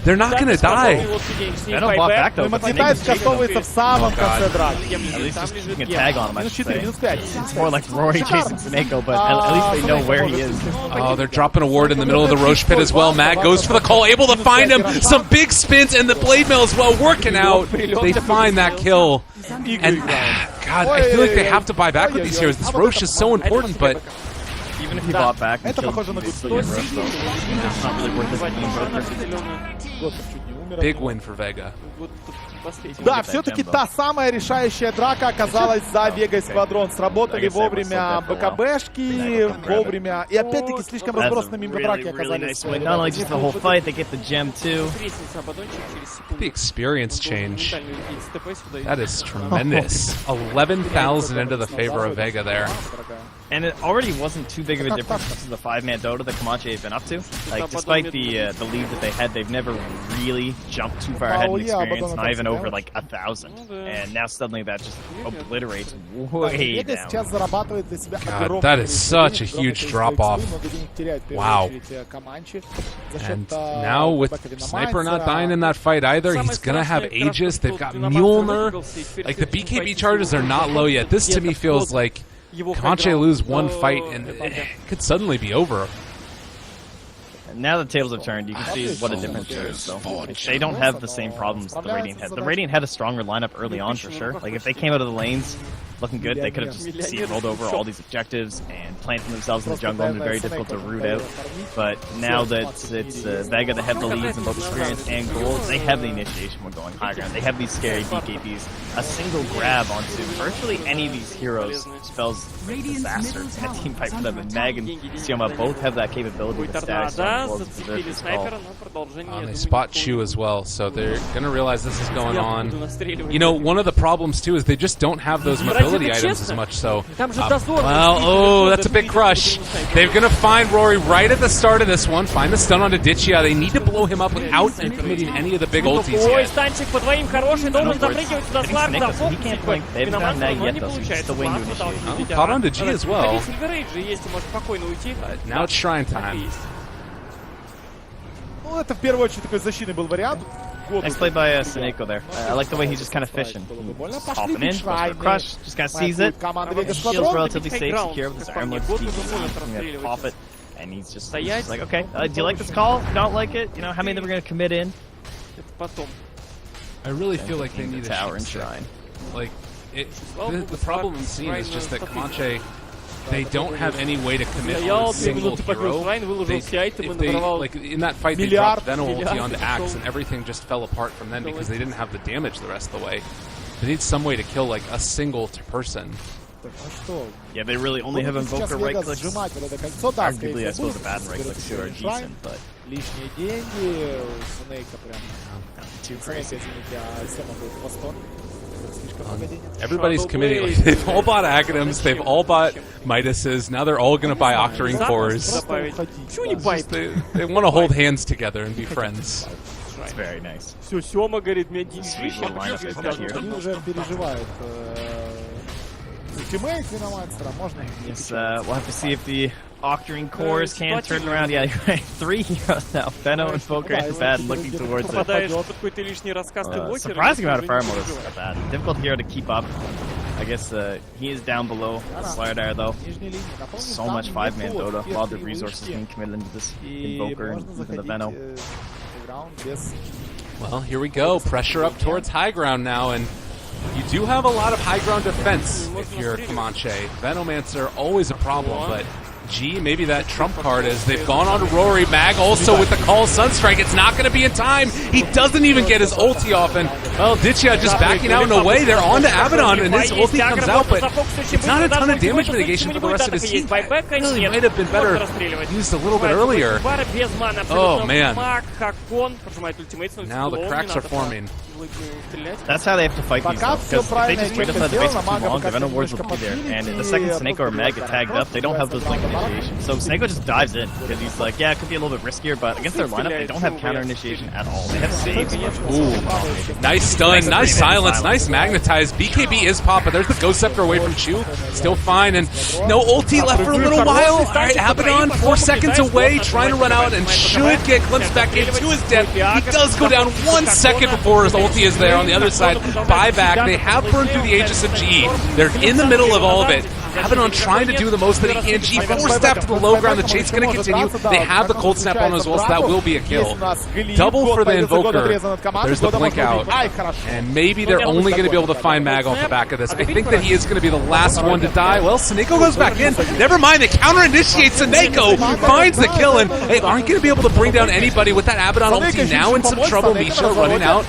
They're not going to die. I don't bought back though. Magnetize скастовывается в самом конце драки. At least just keeping a tag on him, I should say. It's more like Rory chasing Seneko, but at least they know where he is. Oh, they're dropping a ward in the middle of the Roche Pit as well. Mag goes for the call, able to find him. Some big spins, and the Blade Mail as well working out. They find that kill. And God, I feel like they have to buy back with these heroes. This Roche is so important, but even if he bought back and killed Roche, it's not really worth it. Big win for Vega. Да, все-таки та самая решающая драка оказалась за Vega Squadron. Сработали вовремя БКБшки, вовремя. И опять-таки слишком разбросанными драки оказались. Not only just the whole fight, they get the gem too. The experience change. That is tremendous. 11,000 into the favor of Vega there. And it already wasn't too big of a difference because of the 5-man Dota that Comanche had been up to. Like, despite the lead that they had, they've never really jumped too far ahead in experience, not even over like 1,000. And now suddenly that just obliterates way down. God, that is such a huge drop-off. Wow. And now with Sniper not dying in that fight either, he's going to have Aegis. They've got Mjolnir. Like, the BKB charges are not low yet. This to me feels like Comanche lose one fight and it could suddenly be over. Now the tables have turned, you can see what a difference there is, though. They don't have the same problems that the Radiant had. The Radiant had a stronger lineup early on, for sure. Like, if they came out of the lanes looking good, they could have just rolled over all these objectives and planted themselves in the jungle and been very difficult to root out. But now that it's Vega that have the leads in both experience and gold, they have the initiation when going high ground. They have these scary BKBs. A single grab onto virtually any of these heroes spells disaster in a team fight for them. And Mag and Sioma both have that capability with static stone to deserve this call. They spot Chu as well, so they're going to realize this is going on. You know, one of the problems too is they just don't have those mobility items as much, so well, that's a big crush. They're gonna find Rory right at the start of this one, find the stun onto Ditya. They need to blow him up without committing any of the big ultis yet. He can't blink. They haven't gotten that yet, though, so he's still waiting to initiate. Caught onto G as well. But now it's Shrine time. Ну, это в первую очередь такой защитный был вариант. Nice play by Seneko there. I like the way he's just kind of fishing. He's hopping in, goes for a crush, just kind of sees it. Feels relatively safe, secure with his armlet. He's going to pop it, and he's just like, okay, do you like this call? Don't like it? You know, how many of them are going to commit in? I really feel like they need a tower and shrine. Like, the problem I'm seeing is just that Comanche, they don't have any way to commit on a single hero. Like, in that fight, they dropped Veno ulti onto Axe, and everything just fell apart from them because they didn't have the damage the rest of the way. They need some way to kill, like, a single person. Yeah, they really only have Invoker right clicks. Arguably, I suppose the bad right clicks too are decent, but лишние деньги, Снейка прям too crazy. Everybody's committing. Like, they've all bought Aghanims, they've all bought Midases, now they're all going to buy Octarine Cores. They want to hold hands together and be friends. It's very nice. Все, Сёма говорит, мне Они уже переживают. Yes, we'll have to see if the Octarine cores can turn around. Yeah, you're right. 3 heroes now. Veno, Invoker, and Bad looking towards it. Surprising amount of fire mode is not bad. Difficult hero to keep up. I guess he is down below Slardar though. So much 5-man Dota. A lot of resources being committed into this Invoker and even the Veno. Well, here we go. Pressure up towards high ground now, and you do have a lot of high ground defense if you're Comanche. Venomancer, always a problem, but G, maybe that trump card is they've gone on to Rory. Mag also with the call Sunstrike. It's not going to be in time. He doesn't even get his ulti off, and well, Ditya just backing out in a way. They're on to Abaddon, and his ulti comes out, but it's not a ton of damage mitigation for the rest of his team. Really might have been better used a little bit earlier. Oh man. Now the cracks are forming. That's how they have to fight these though, because if they just wait outside the base for too long, the Venom wards will be there. And the second Snako or Meg get tagged up, they don't have those blink initiations. So Snako just dives in, because he's like, yeah, it could be a little bit riskier, but against their lineup, they don't have counter initiation at all. They have saves. Ooh. Nice stun, nice silence, nice magnetize. BKB is pop, but there's the Ghost Scepter away from Chu. Still fine, and no ulti left for a little while. Alright, Abaddon 4 seconds away, trying to run out, and should get glimpsed back in to his death. He does go down 1 second before his ulti is there on the other side. Buyback. They have burned through the Aegis of G. They're in the middle of all of it. Abaddon trying to do the most that he can. G force-step to the low ground. The chase going to continue. They have the cold snap on as well, so that will be a kill. Double for the Invoker. There's the blink out. And maybe they're only going to be able to find Mag off the back of this. I think that he is going to be the last one to die. Well, Snako goes back in. Never mind, the counter initiates. Snako finds the kill, and they aren't going to be able to bring down anybody with that Abaddon ulti. Now in some trouble. Misha running out.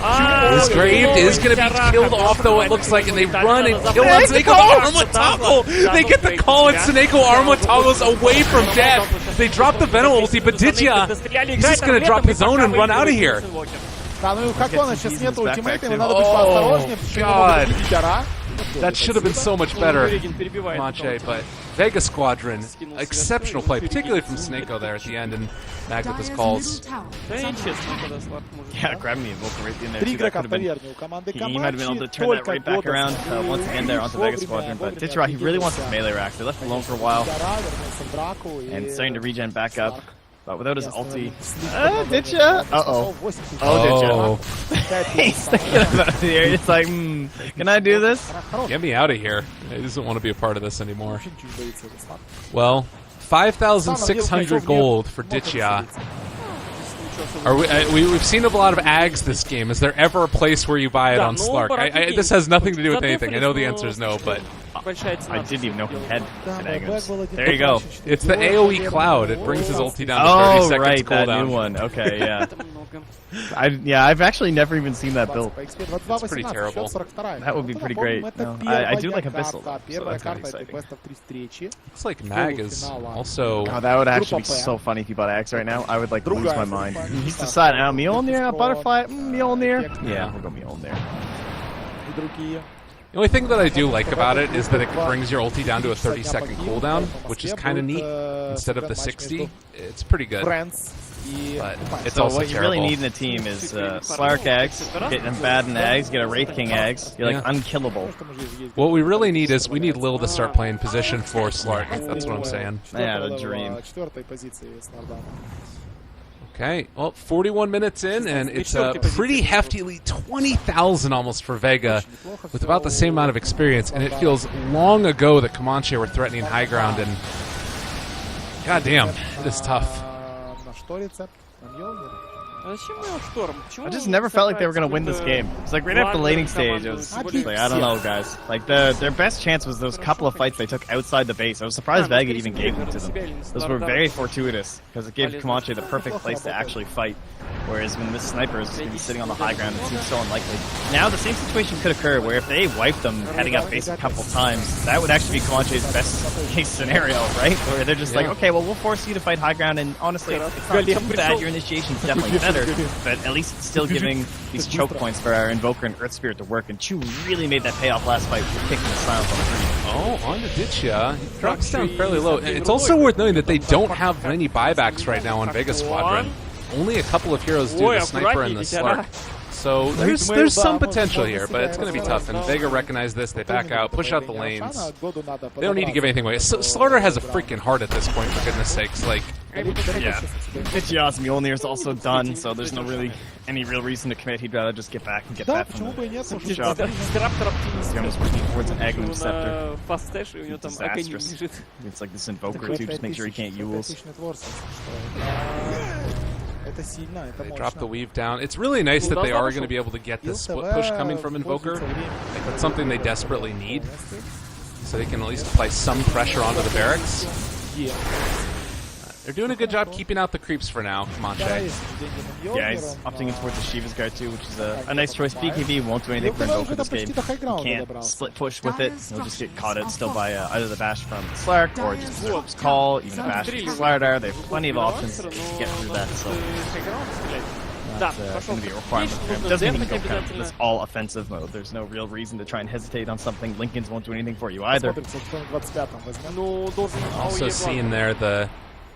His grave is going to be killed off, though, it looks like, and they run and kill on Snako. Armlet toggle! They get the call, and Snako Armlet toggles away from death. They drop the Veno ulti, but Ditya, he's just going to drop his own and run out of here. Oh, God. That should have been so much better, Comanche, but Vega Squadron, exceptional play, particularly from Snako there at the end, and Mag with his calls. Yeah, grabbing the Invoker right in there too. That could have been, he might have been able to turn that right back around once again there onto Vega Squadron, but Ditya, he really wants his melee rack. They left him alone for a while, and starting to regen back up. But without his ulti, Ditya! Uh-oh. Oh, Ditya. He's thinking about it here. It's like, can I do this? Get me out of here. He doesn't want to be a part of this anymore. Well, 5,600 gold for Ditya. We've seen a lot of Ags this game. Is there ever a place where you buy it on Slark? This has nothing to do with anything. I know the answer is no, but I didn't even know he had shenanigans. There you go. It's the AoE Cloud. It brings his ulti down to 30 seconds right, cooldown. That new one. Okay, yeah. I've actually never even seen that build. That's pretty terrible. That would be pretty great. No, I do like Abyssal, so that's kind of exciting. Looks like Mag is also... Oh, that would actually be so funny if you bought Axe right now. I would like lose my mind. He's deciding, Mjolnir, Butterfly, Mjolnir. Yeah, we'll go Mjolnir. The only thing that I do like about it is that it brings your ulti down to a 30-second cooldown, which is kind of neat, instead of the 60. It's pretty good. But it's also what you really need in the team is Slark Ags, get them bad in Ags, get a Wraith King Ags. You're like unkillable. What we really need is we need Lil to start playing position for Slark. That's what I'm saying. Yeah, the dream. Okay, well, 41 minutes in, and it's a pretty hefty lead, 20,000 almost for Vega, with about the same amount of experience, and it feels long ago that Comanche were threatening high ground, and goddamn, it is tough. I just never felt like they were going to win this game. It's like right after the laning stage, it was like, I don't know, guys. Like, their best chance was those couple of fights they took outside the base. I was surprised Vega even gave them to them. Those were very fortuitous, because it gave Comanche the perfect place to actually fight. Whereas when this sniper is going to be sitting on the high ground, it seems so unlikely. Now, the same situation could occur, where if they wiped them heading up base a couple times, that would actually be Comanche's best case scenario, right? Where they're just like, okay, well, we'll force you to fight high ground, and honestly, it's not too bad. Your initiation's definitely better, but at least it's still giving these choke points for our Invoker and Earth Spirit to work, and Chu really made that payoff last fight with kicking the silence on 3. Oh, on to Ditya. He drops down fairly low. It's also worth noting that they don't have many buybacks right now on Vega Squadron. Only a couple of heroes do, the Sniper and the Slark. So there's some potential here, but it's going to be tough. And Vega recognize this. They back out, push out the lanes. They don't need to give anything away. Slaughter has a freaking heart at this point, for goodness sakes. Like, yeah. Itchia's Mjolnir is also done, so there's no really any real reason to commit. He'd rather just get back and get that from the shop. He's almost working towards an Agnum Scepter. Disastrous. It's like this Invoker too, just make sure he can't Yules. They drop the weave down. It's really nice that they are going to be able to get this split push coming from Invoker. Like, that's something they desperately need, so they can at least apply some pressure onto the barracks. They're doing a good job keeping out the creeps for now, Comanche. Yeah, he's opting in towards the Shiva's Guard too, which is a nice choice. BKB won't do anything for Invoker this game. He can't split push with it. He'll just get caught out still by either the bash from Slark or just Slark's call, even a bash from Slardar. They have plenty of options to get through that, so that's going to be a requirement for him. Doesn't even go count. This all offensive mode. There's no real reason to try and hesitate on something. Lincolns won't do anything for you either. Also seeing there the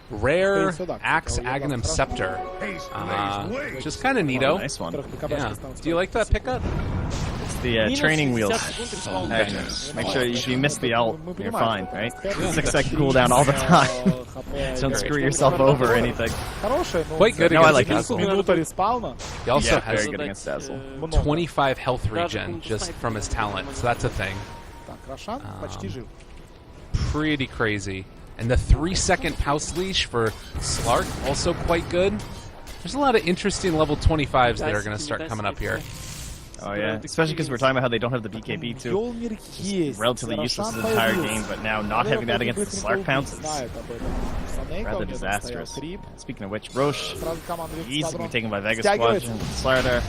rare Axe Agnum Scepter, which is kind of neato. Nice one. Yeah. Do you like that pickup? It's the training wheels. Make sure if you miss the ult, you're fine, right? 6-second cooldown all the time. Don't screw yourself over or anything. Quite good against Dazzle. He also has very good against Dazzle. 25 health regen just from his talent, so that's a thing. Pretty crazy. And the 3-second Pouse Leash for Slark, also quite good. There's a lot of interesting level 25s that are going to start coming up here. Oh yeah, especially because we're talking about how they don't have the BKB too. Just relatively useless the entire game, but now not having that against the Slark pounce is rather disastrous. Speaking of which, Roche, he's going to be taken by Vega Squadron, Slardar.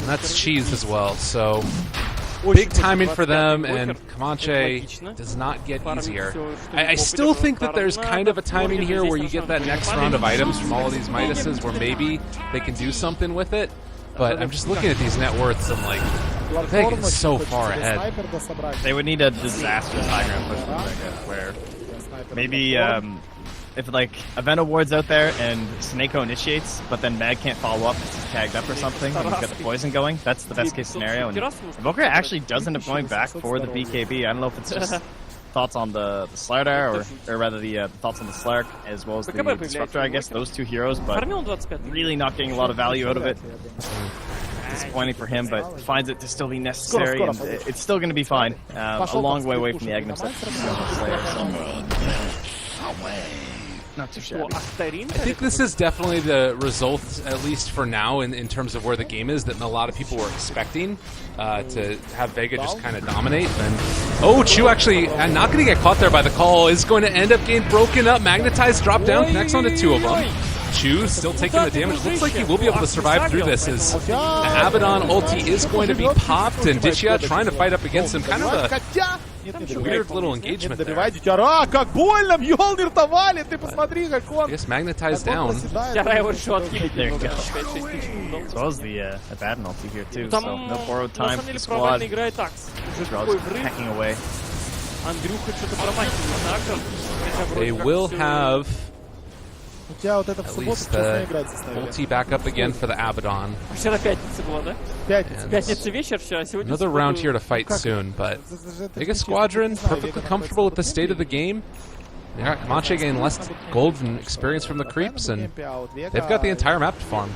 And that's cheese as well, so big timing for them, and Comanche does not get easier. I still think that there's kind of a timing here where you get that next round of items from all of these Midases where maybe they can do something with it, but I'm just looking at these net worths and like, Vega's so far ahead. They would need a disastrous high ground push from Vega, where maybe if like Avena ward's out there and Snako initiates, but then Mag can't follow up because he's tagged up or something, and he's got the poison going, that's the best case scenario. And Invoker actually does end up going back for the BKB. I don't know if it's just thoughts on the Slardar, or rather the thoughts on the Slark, as well as the Disruptor, I guess, those two heroes, but really not getting a lot of value out of it. Disappointing for him, but finds it to still be necessary, and it's still going to be fine. A long way away from the Agnum Scepter. Not too shabby. I think this is definitely the result, at least for now, in terms of where the game is, that a lot of people were expecting to have Vega just kind of dominate. And Chu actually not going to get caught there by the call, is going to end up getting broken up. Magnetized drop down, connects onto two of them. Chu still taking the damage. Looks like he will be able to survive through this, as the Abaddon ulti is going to be popped, and Ditchia trying to fight up against him. Kind of a weird little engagement there. I guess magnetized down. There you go. As well as the Abaddon ulti here too, so no borrowed time for the squad. Hacking away. They will have at least the ulti back up again for the Abaddon. Another round here to fight soon, but Vega Squadron perfectly comfortable with the state of the game. Yeah, Comanche getting less gold and experience from the creeps, and they've got the entire map to farm.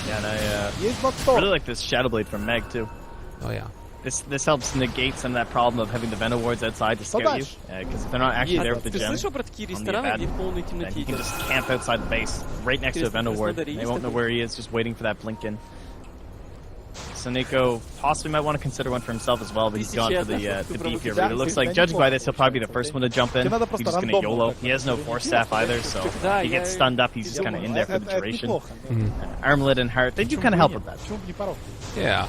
Yeah, and I really like this Shadow Blade from Meg too. Oh yeah. This helps negate some of that problem of having the Venom wards outside to scare you, because if they're not actually there with the gem on the Abaddon, then you can just camp outside the base, right next to a Venom ward. They won't know where he is, just waiting for that blink in. So Nico possibly might want to consider one for himself as well, but he's gone for the deep here. But it looks like, judging by this, he'll probably be the first one to jump in. He's just going to YOLO. He has no Force Staff either, so if he gets stunned up, he's just kind of in there for the duration. Armlet and Heart, they do kind of help with that. Yeah.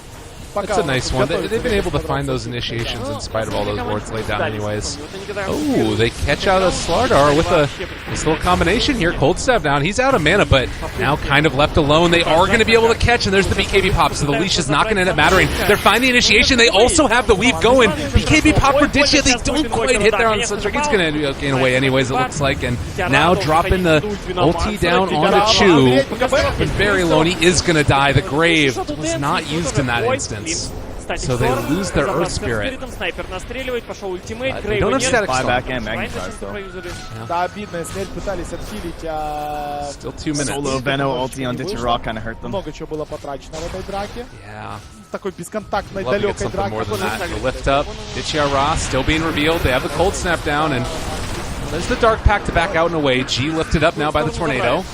That's a nice one. They've been able to find those initiations in spite of all those wards laid down anyways. Oh, they catch out a Slardar with a nice little combination here. Cold Stab down. He's out of mana, but now kind of left alone. They are going to be able to catch, and there's the BKB pop, so the leash is not going to end up mattering. They're finding initiation. They also have the weave going. BKB pop for Ditchia. They don't quite hit there on the Sunstrike. It's going to gain away anyways, it looks like. And now dropping the ulti down onto Chu. But very low, and he is going to die. The Grave was not used in that instance. So they lose their Earth Spirit. They don't have static back and magnetize though. Still 2 minutes. Solo Veno ulti on Ditcher Rock kind of hurt them. Yeah. Love to get something more than that. The lift up. Ditcher Rock still being revealed. They have the cold snap down, and there's the Dark Pact to back out and away. G lifted up now by the Tornado.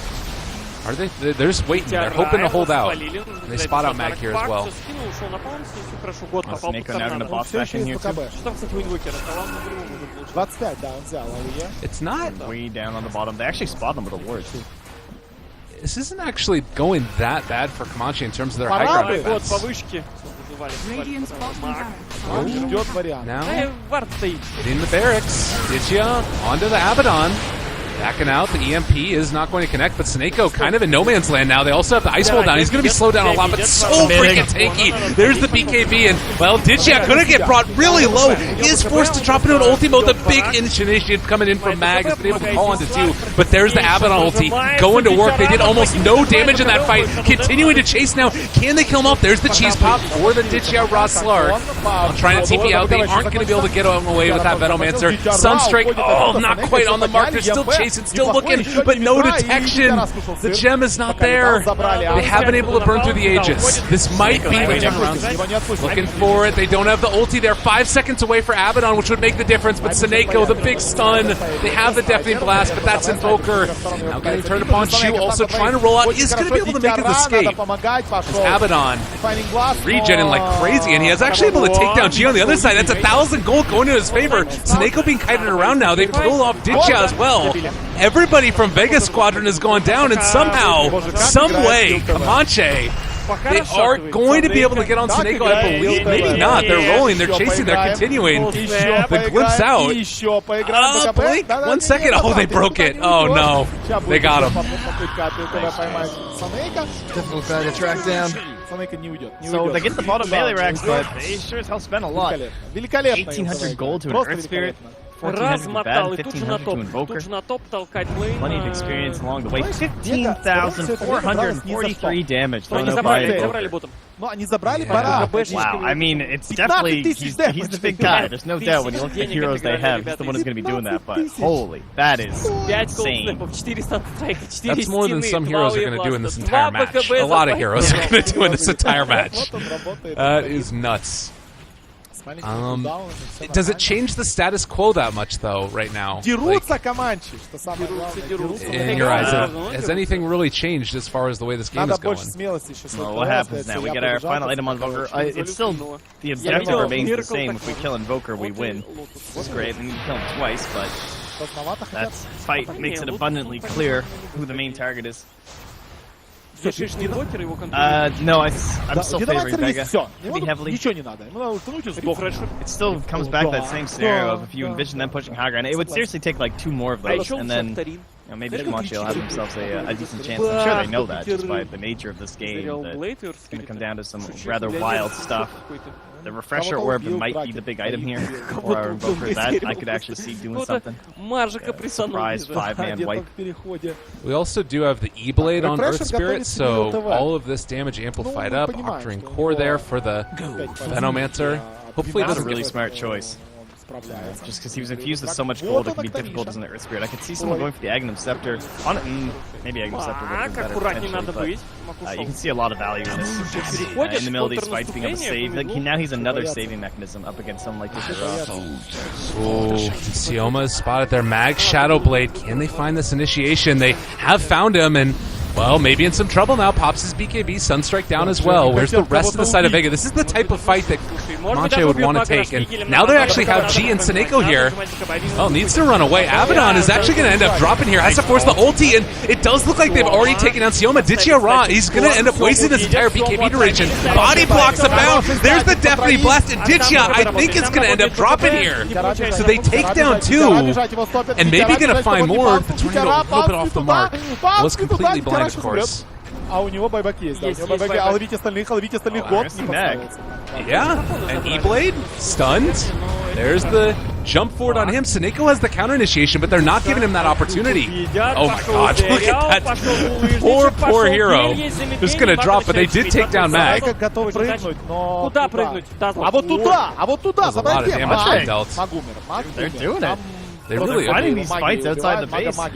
Are they? They're just waiting. They're hoping to hold out. And they spot out Mag here as well. Snako now going to boss back in here too. It's not way down on the bottom. They actually spot them with a ward too. This isn't actually going that bad for Comanche in terms of their high ground defense. Now, hitting the barracks. Ditchia onto the Abaddon. Backing out, the EMP is not going to connect, but Snako kind of in no man's land now. They also have the Ice Wall down. He's going to be slowed down a lot, but so freaking tanky. There's the BKB, and, well, Ditchia couldn't get brought really low. He is forced to drop into an ulti mode. The big initiative coming in from Mag has been able to call onto 2, but there's the Abaddon ulti going to work. They did almost no damage in that fight, continuing to chase now. Can they kill him off? There's the cheese pop for the Ditchia Slard. Trying to TP out. They aren't going to be able to get away with that Venomancer. Sunstrike, oh, not quite on the mark. They're still chasing. It's still looking, but no detection. The gem is not there. They have been able to burn through the Aegis. This might be the turnaround. Looking for it. They don't have the ulti. They're 5 seconds away for Abaddon, which would make the difference, but Snako, the big stun. They have the Deafening Blast, but that's Invoker. Now getting turned upon. Chu also trying to roll out. He's going to be able to make his escape. As Abaddon regenning like crazy, and he is actually able to take down G on the other side. That's 1,000 gold going in his favor. Snako being kited around now. They've killed off Ditchia as well. Everybody from Vega Squadron has gone down, and somehow, some way, Comanche, they are going to be able to get on Snako, I believe. Maybe not. They're rolling, they're chasing, they're continuing. The glimpse out. Blink, 1 second. Oh, they broke it. Oh, no. They got him. Difficult guy to track down. So they get the bottom melee racks, but they sure as hell spent a lot. 1,800 gold to an Earth Spirit. 1,400 to Bad, 1,500 to Invoker. Plenty of experience along the way. 15,443 damage thrown out by Invoker. Wow, I mean, it's definitely, he's the big guy. There's no doubt when you look at the heroes they have, he's the one who's going to be doing that, but holy, that is insane. That's more than some heroes are going to do in this entire match. A lot of heroes are going to do in this entire match. That is nuts. Does it change the status quo that much, though, right now? Like, in your eyes, has anything really changed as far as the way this game is going? Well, what happens now? We get our final item on Invoker. It's still, the objective remains the same. If we kill Invoker, we win. It's great. We need to kill him twice, but that fight makes it abundantly clear who the main target is. No, I'm still favoring Vega pretty heavily. It still comes back to that same scenario of if you envision them pushing high ground, it would seriously take like 2 more of those, and then maybe Comanche will have themselves a decent chance. I'm sure they know that just by the nature of this game, that it's going to come down to some rather wild stuff. The Refresher Orb might be the big item here, or our Invoker that I could actually see doing something. Surprise 5-man wipe. We also do have the E-Blade on Earth Spirit, so all of this damage amplified up. Octarine Core there for the Venomancer. Hopefully that's a really smart choice. Just because he was infused with so much gold, it can be difficult as an Earth Spirit. I could see someone going for the Agnum Scepter on it. Maybe Agnum Scepter would have been better potentially, but you can see a lot of value in this. In the middle of these fights, being able to save. Like, now he's another saving mechanism up against someone like this. Oh, Sioma is spotted there. Mag Shadow Blade. Can they find this initiation? They have found him, and Well, maybe in some trouble now. Pops his BKB, Sunstrike down as well. Where's the rest of the side of Vega? This is the type of fight that Comanche would want to take. And now they actually have G and Seneko here. Oh, needs to run away. Abaddon is actually going to end up dropping here. Has to force the ulti, and it does look like they've already taken down Sioma. Ditchia Ra, he's going to end up wasting this entire BKB duration. Body blocks abound. There's the Deafening Blast, and Ditchia, I think it's going to end up dropping here. So they take down 2, and maybe going to find more. The tornado a little bit off the mark. Was completely blind, of course. А у него байбак есть, да. У него байбак, а ловить остальных год не подставляется. Yeah, and E-Blade, stunned. There's the jump forward on him. Seneko has the counter initiation, but they're not giving him that opportunity. Oh my god, look at that. Poor hero. Just gonna drop, but they did take down Mag. Куда прыгнуть? А вот туда, а вот туда. There's a lot of damage they dealt. They're doing it. They really are finding these fights outside the base. I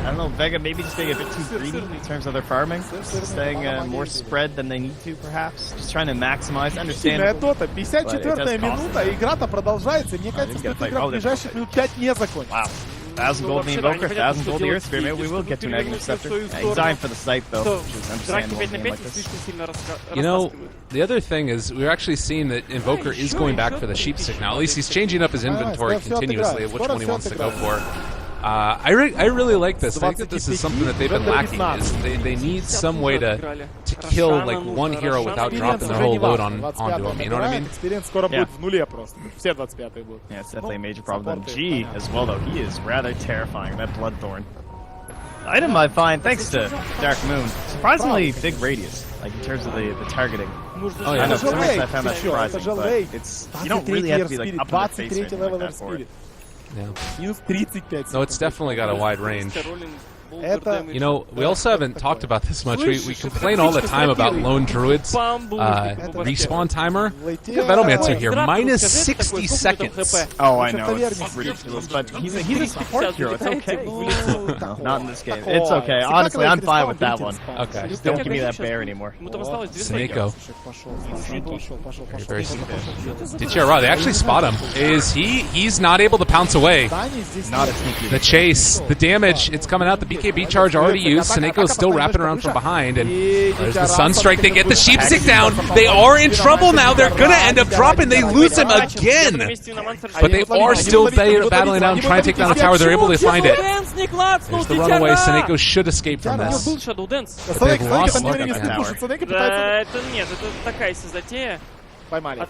don't know, Vega maybe just getting a bit too greedy in terms of their farming. Staying more spread than they need to, perhaps. Just trying to maximize, understandable. Дота, 54-я минута, игра-то продолжается. Мне кажется, что эта игра в ближайших минут 5 не закончится. Wow. 1,000 gold the Invoker, 1,000 gold the Earth Spear. Maybe we will get to an Aghanim Scepter. He's dying for the site, though, which is understandable in a game like this. You know, the other thing is we're actually seeing that Invoker is going back for the Sheepstick now. At least he's changing up his inventory continuously of which one he wants to go for. I really like this. I think that this is something that they've been lacking. Is they need some way to kill like one hero without dropping their whole load onto him. You know what I mean? Yeah, it's definitely a major problem. G as well, though. He is rather terrifying. That Bloodthorn. The item I find, thanks to Dark Moon, surprisingly big radius, like in terms of the targeting. Oh yeah, I know. For some reason I found that surprising, but it's you don't really have to be like up in the face or anything like that for it. Yeah. No, it's definitely got a wide range. You know, we also haven't talked about this much. We complain all the time about Lone Druid's respawn timer. Look at Venomancer here, minus 60 seconds. Oh, I know, it's ridiculous, but he's a support hero, it's okay. No, not in this game. It's okay, honestly, I'm fine with that one. Okay. Just don't give me that bear anymore. Seneko. Very simple. Ditchia Ra, they actually spot him. He's not able to pounce away. Not a sneaky. The chase, the damage, it's coming out. The BKB charge already used. Seneko's still wrapping around from behind, and there's the Sunstrike. They get the Sheepstick down. They are in trouble now. They're gonna end up dropping. They lose him again, but they are still battling out and trying to take down the tower. They're able to find it. There's the runaway. Seneko should escape from this. But they've lost luck at the tower. Нет, это такая себе затея. Поймали.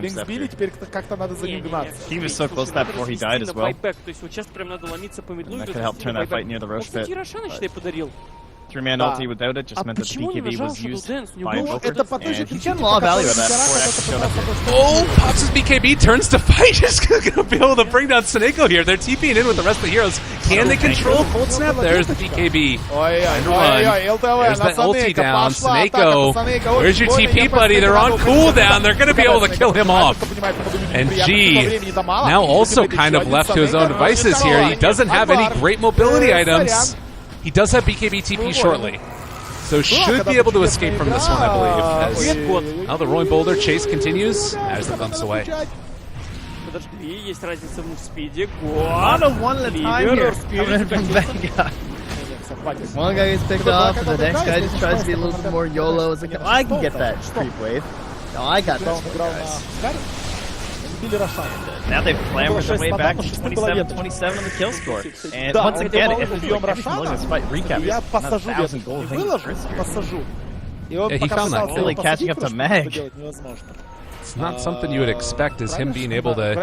Сбили, теперь как-то надо за ним гнаться. He was so close to that before he died as well. То есть вот сейчас прям надо ломиться по медлу. That could help turn that fight near the Roche pit. 3-man ulti without it just meant that the BKB was used by Invoker. And he got a lot of value out of that before it actually showed up here. Oh, Pops' BKB turns to fight. Just going to be able to bring down Seneko here. They're TPing in with the rest of the heroes. Can they control Cold Snap? There's the BKB. There's that ulti down. Seneko, where's your TP, buddy? They're on cooldown. They're going to be able to kill him off. And G, now also kind of left to his own devices here. He doesn't have any great mobility items. He does have BKB TP shortly, so should be able to escape from this one, I believe. Now the Roaring Boulder chase continues as it bumps away. On a one at a time here, coming in from Vega. One guy gets picked off, and the next guy just tries to be a little bit more YOLO. It's like, oh, I can get that creep wave. No, I got this one, guys. Now they've clambered their way back to 27-27 on the kill score. And once again, if look at this fight, recap is 1,000 gold. Yeah, he found that really catching up to Mag. It's not something you would expect is him being able to...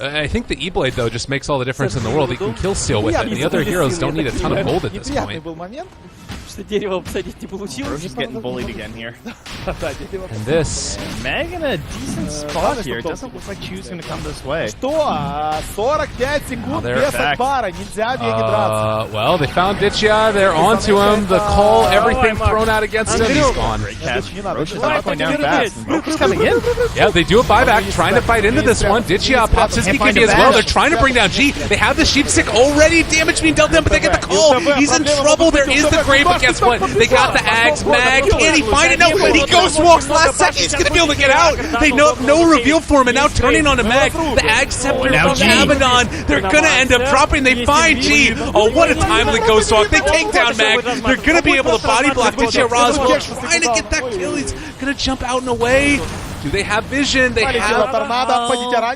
I think the E-Blade, though, just makes all the difference in the world. He can kill Seal with it, and the other heroes don't need a ton of gold at this point. We're just getting bullied again here. And this... Mag in a decent spot here. It doesn't look like Chu's going to come this way. Now they're back. Well, they found Ditchia. They're onto him. The call, everything thrown out against him. He's gone. Roche is not going down fast. Roche's coming in. Yeah, they do a buyback, trying to fight into this one. Ditchia pops his BKB as well. They're trying to bring down G. They have the Sheepstick already. Damage being dealt them, but they get the call. He's in trouble. There is the Grave again. guess what? They got the Ags. Mag, can he find it? No, he ghost walks last second. He's going to be able to get out. They know no reveal for him, and now turning on a Mag. The Ag Scepter from Abaddon. They're going to end up dropping. They find G. Oh, what a timely ghost walk. They take down Mag. They're going to be able to body block Ditya Ra as well, trying to get that kill. He's going to jump out and away. Do they have vision? They have...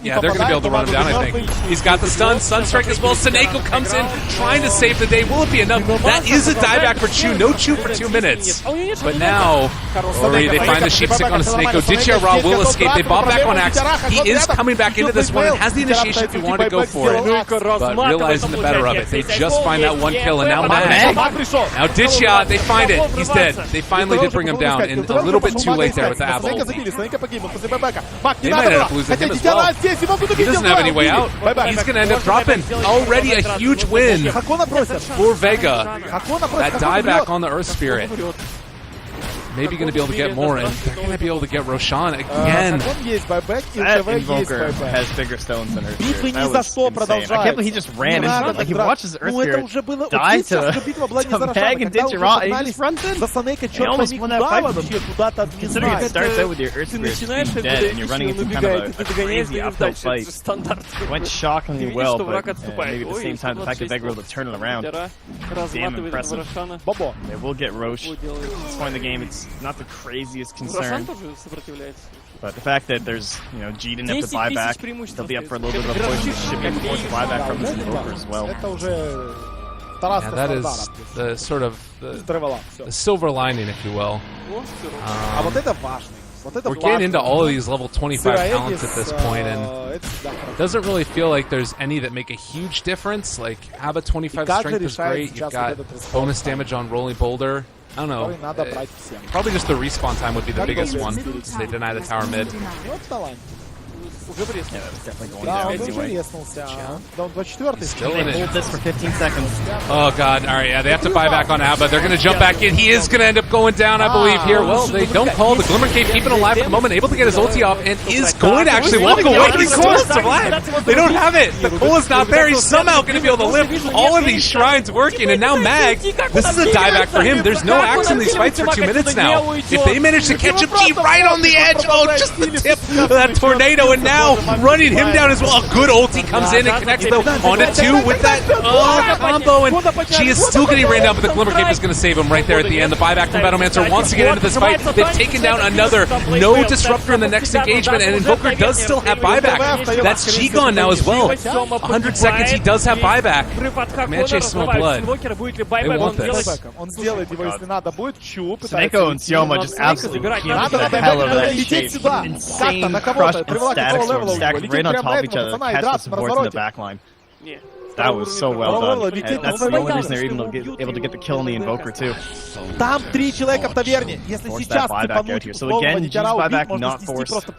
Yeah, they're going to be able to run him down, I think. He's got the stun. Sunstrike as well. Seneko comes in, trying to save the day. Will it be enough? That is a dieback for Chu. No Chu for 2 minutes. But now, they find the sheep stick on Seneko. Ditya Ra will escape. They bought back on Axe. He is coming back into this one and has the initiation if he wanted to go for it. But realizing the better of it. They just find that 1 kill, and now Mag. Now Ditya, they find it. He's dead. They finally did bring him down, and a little bit too late there with the Abel. They might end up losing him as well. He doesn't have any way out. He's going to end up dropping. Already a huge win for Vega. That dieback on the Earth Spirit. Maybe going to be able to get more, and they're going to be able to get Roshan again. That Invoker has bigger stones than Earth Spirit. That was insane. I can't believe he just ran into it. Like, he watches Earth Spirit die to Mag and Ditya Ra, and he just runs in. He almost won that fight with him. Considering it starts out with your Earth Spirit being dead, and you're running into kind of a crazy uphill fight. It went shockingly well, but maybe at the same time, the fact that Vega was able to turn it around, damn impressive. They will get Roche. At this point in the game, it's not the craziest concern, but the fact that there's, G didn't have to buy back, they'll be up for a little bit of a push. Should be forced to buy back from this Invoker as well. Yeah, that is the sort of the silver lining, if you will. We're getting into all of these level 25 talents at this point, and it doesn't really feel like there's any that make a huge difference. Like, Abba 25 strength is great. You've got bonus damage on Rolling Boulder. I don't know. Probably just the respawn time would be the biggest one, because they deny the tower mid. Yeah, that was definitely going down anyway. Still in it. Hold this for 15 seconds. Oh, God. All right, yeah, they have to buy back on Abba. They're going to jump back in. He is going to end up going down, I believe, here. Well, they don't call the Glimmer Cave, keeping alive at the moment, able to get his ulti off, and is going to actually walk away. He's still survived. They don't have it. The Cola's not there. He's somehow going to be able to lift all of these shrines working, and now Mag, this is a dieback for him. There's no axe in these fights for 2 minutes now. If they manage to catch him, G right on the edge. Oh, just the tip of that tornado, and now running him down as well. A good ulti comes in and connects though onto 2 with that combo, and G is still getting rained down, but the Glimmer Cape is going to save him right there at the end. The buyback from Battlemancer wants to get into this fight. They've taken down another. No disruptor in the next engagement, and Invoker does still have buyback. That's G gone now as well. 100 seconds, he does have buyback. Comanche smell blood. They want this. Seneko and Sioma just absolutely peeled the hell out of that shape. Insane crush and static sword stacked right on top of each other. Catch the supports in the back line. That was so well done. And that's the only reason they're even able to get the kill on the Invoker too. Там 3 человека в таверне. Если сейчас цепануть, so again, G's buyback not forced.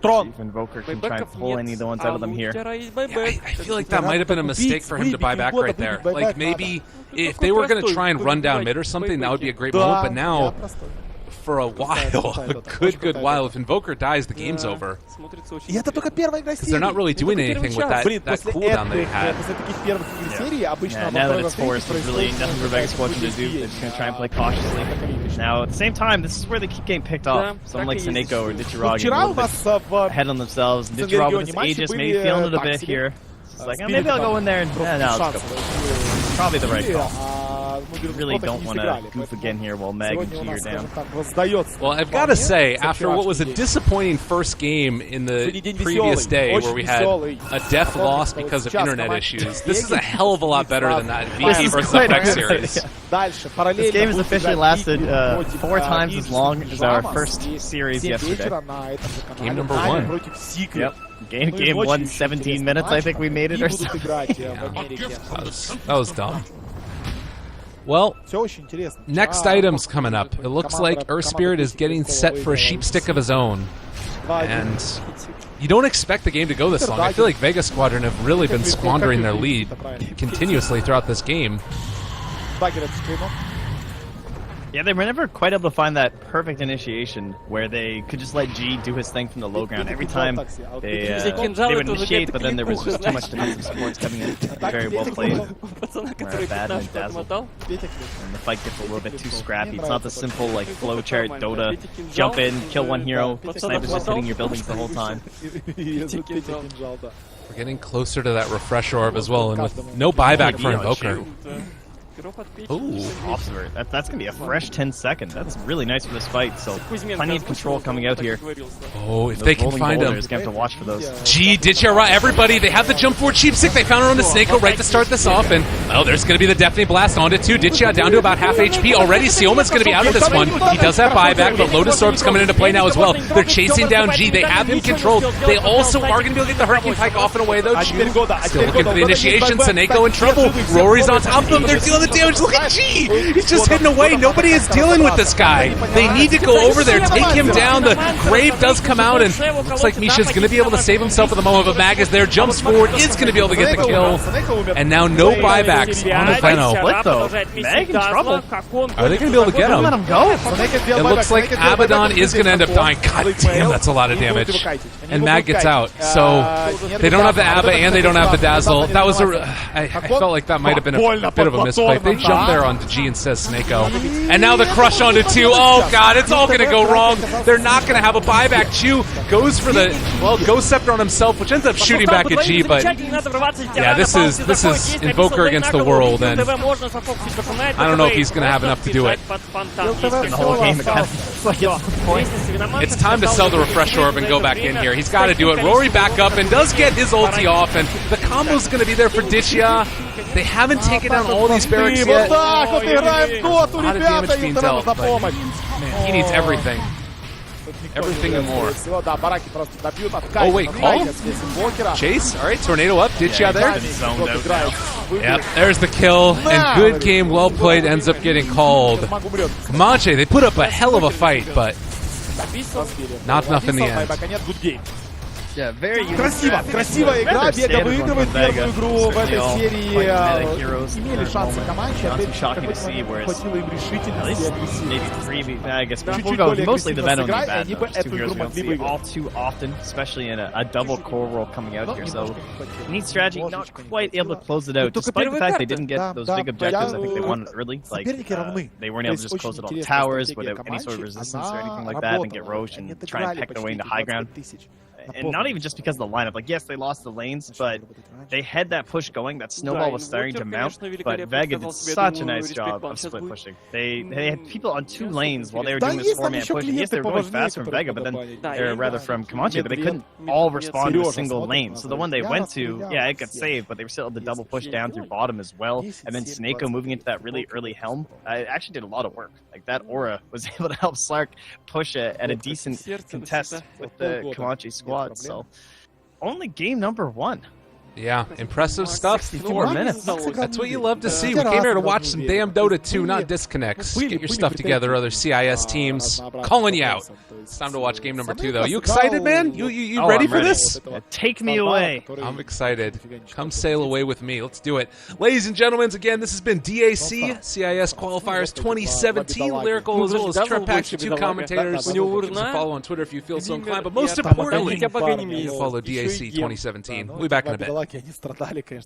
If Invoker can try and pull any of the ones out of them here. Yeah, I feel like that might have been a mistake for him to buy back right there. Like, maybe if they were going to try and run down mid or something, that would be a great moment, but now, for a while, a good while, if Invoker dies, the game's over. Because they're not really doing anything with that cooldown they had. Yeah, now that it's forced, there's really nothing for Vega Squadron to do. They're just going to try and play cautiously. Now, at the same time, this is where they keep getting picked off. Someone like Seneko or Ditya Ra getting a little bit ahead on themselves. Ditya Ra with his Aegis maybe feeling it a bit here. It's like, maybe I'll go in there and no, let's go. Probably the right call. Really don't want to goof again here while Mag and G are down. Well, I've got to say, after what was a disappointing first game in the previous day where we had a death loss because of internet issues, this is a hell of a lot better than that VP versus FX series. This game has officially lasted 4 times as long as our first series yesterday. Game number 1. Yep. Game 1, 17 minutes, I think we made it or so. That was dumb. Well, next item's coming up. It looks like Earth Spirit is getting set for a sheep stick of his own. And you don't expect the game to go this long. I feel like Vega Squadron have really been squandering their lead continuously throughout this game. Yeah, they were never quite able to find that perfect initiation where they could just let G do his thing from the low ground. Every time they would initiate, but then there was just too much defensive supports coming in. Very well played. Bad and dazzled. And the fight gets a little bit too scrappy. It's not the simple like flowchart Dota. Jump in, kill one hero, sniper's just hitting your buildings the whole time. We're getting closer to that refresh orb as well, and with no buyback for Invoker. Ooh, that's gonna be a fresh 10 seconds. That's really nice for this fight. So plenty of control coming out here. Oh, if they can find him. Gonna have to watch for those. G, Ditchara, everybody, they have the jump forward cheap stick. They found her on the Snako right to start this off, and oh, there's gonna be the Deafening Blast onto 2. Ditchara down to about half HP already. Sioma's gonna be out of this one. He does have buyback, but Lotus Orb's coming into play now as well. They're chasing down G. They have him controlled. They also are gonna be able to get the Hurricane Pike off and away though. Still looking for the initiation. Snako in trouble. Rory's on top of them. They're dealing the damage. Look at G. He's just hidden away. Nobody is dealing with this guy. They need to go over there, take him down. The Grave does come out, and looks like Misha's going to be able to save himself at the moment, but Mag is there, jumps forward, is going to be able to get the kill. And now no buybacks on Veno. What though? Mag in trouble. Are they going to be able to get him? Let him go. It looks like Abaddon is going to end up dying. God damn, that's a lot of damage. And Mag gets out. So they don't have the Abba and they don't have the Dazzle. That was I felt like that might have been a bit of a misplay. They jumped there onto G and says Snako. And now the crush onto 2. Oh god, it's all gonna go wrong. They're not gonna have a buyback. Chu goes for the Ghost Scepter on himself, which ends up shooting back at G, but yeah, this is Invoker against the world, and I don't know if he's gonna have enough to do it. The whole game It's time to sell the refresh orb and go back in here. He's got to do it. Rory back up and does get his ulti off, and the combo's gonna be there for Ditchia. They haven't taken down all these barracks yet. A lot of damage being dealt, but man, he needs everything. Everything and more. Oh wait, call? Chase? Alright, Tornado up. Ditchia there. Yep, there's the kill. And good game, well played, ends up getting called. Comanche, they put up a hell of a fight, but not enough in the end. Yeah, very красивая игра. Vega выигрывает первую игру в этой серии. Имели шансы Comanche, опять же, хватило им решительности и mostly the Venom bad. Two heroes we don't see all too often, especially in a double core roll coming out here. So neat strategy, not quite able to close it out, despite the fact they didn't get those big objectives. I think they won it early. Like they weren't able to just close it all the towers without any sort of resistance or anything like that, and get Roche and try and peck their way into high ground. And not even just because of the lineup. Like, yes, they lost the lanes, but they had that push going. That snowball was starting to mount, but Vega did such a nice job of split pushing. They had people on 2 lanes while they were doing this 4-man push. And yes, they were going fast from Vega, but then, or rather from Comanche, but they couldn't all respond to a single lane. So the one they went to, yeah, it got saved, but they were still able to double push down through bottom as well. And then Snako moving into that really early helm, it actually did a lot of work. Like, that aura was able to help Slark push at a decent contest with the Comanche squad. So, only game number 1. Yeah, impressive stuff. 64 minutes. That's what you love to see. We came here to watch some damn Dota 2, not disconnects. Get your stuff together, other CIS teams. Calling you out. It's time to watch game number 2, though. You excited, man? You ready for this? Take me away. I'm excited. Come sail away with me. Let's do it. Ladies and gentlemen, again, this has been DAC, CIS Qualifiers 2017. Lyrical as well as Trepack, 2 commentators. Give us a follow on Twitter if you feel so inclined. But most importantly, follow DAC 2017. We'll be back in a bit. Они страдали, конечно.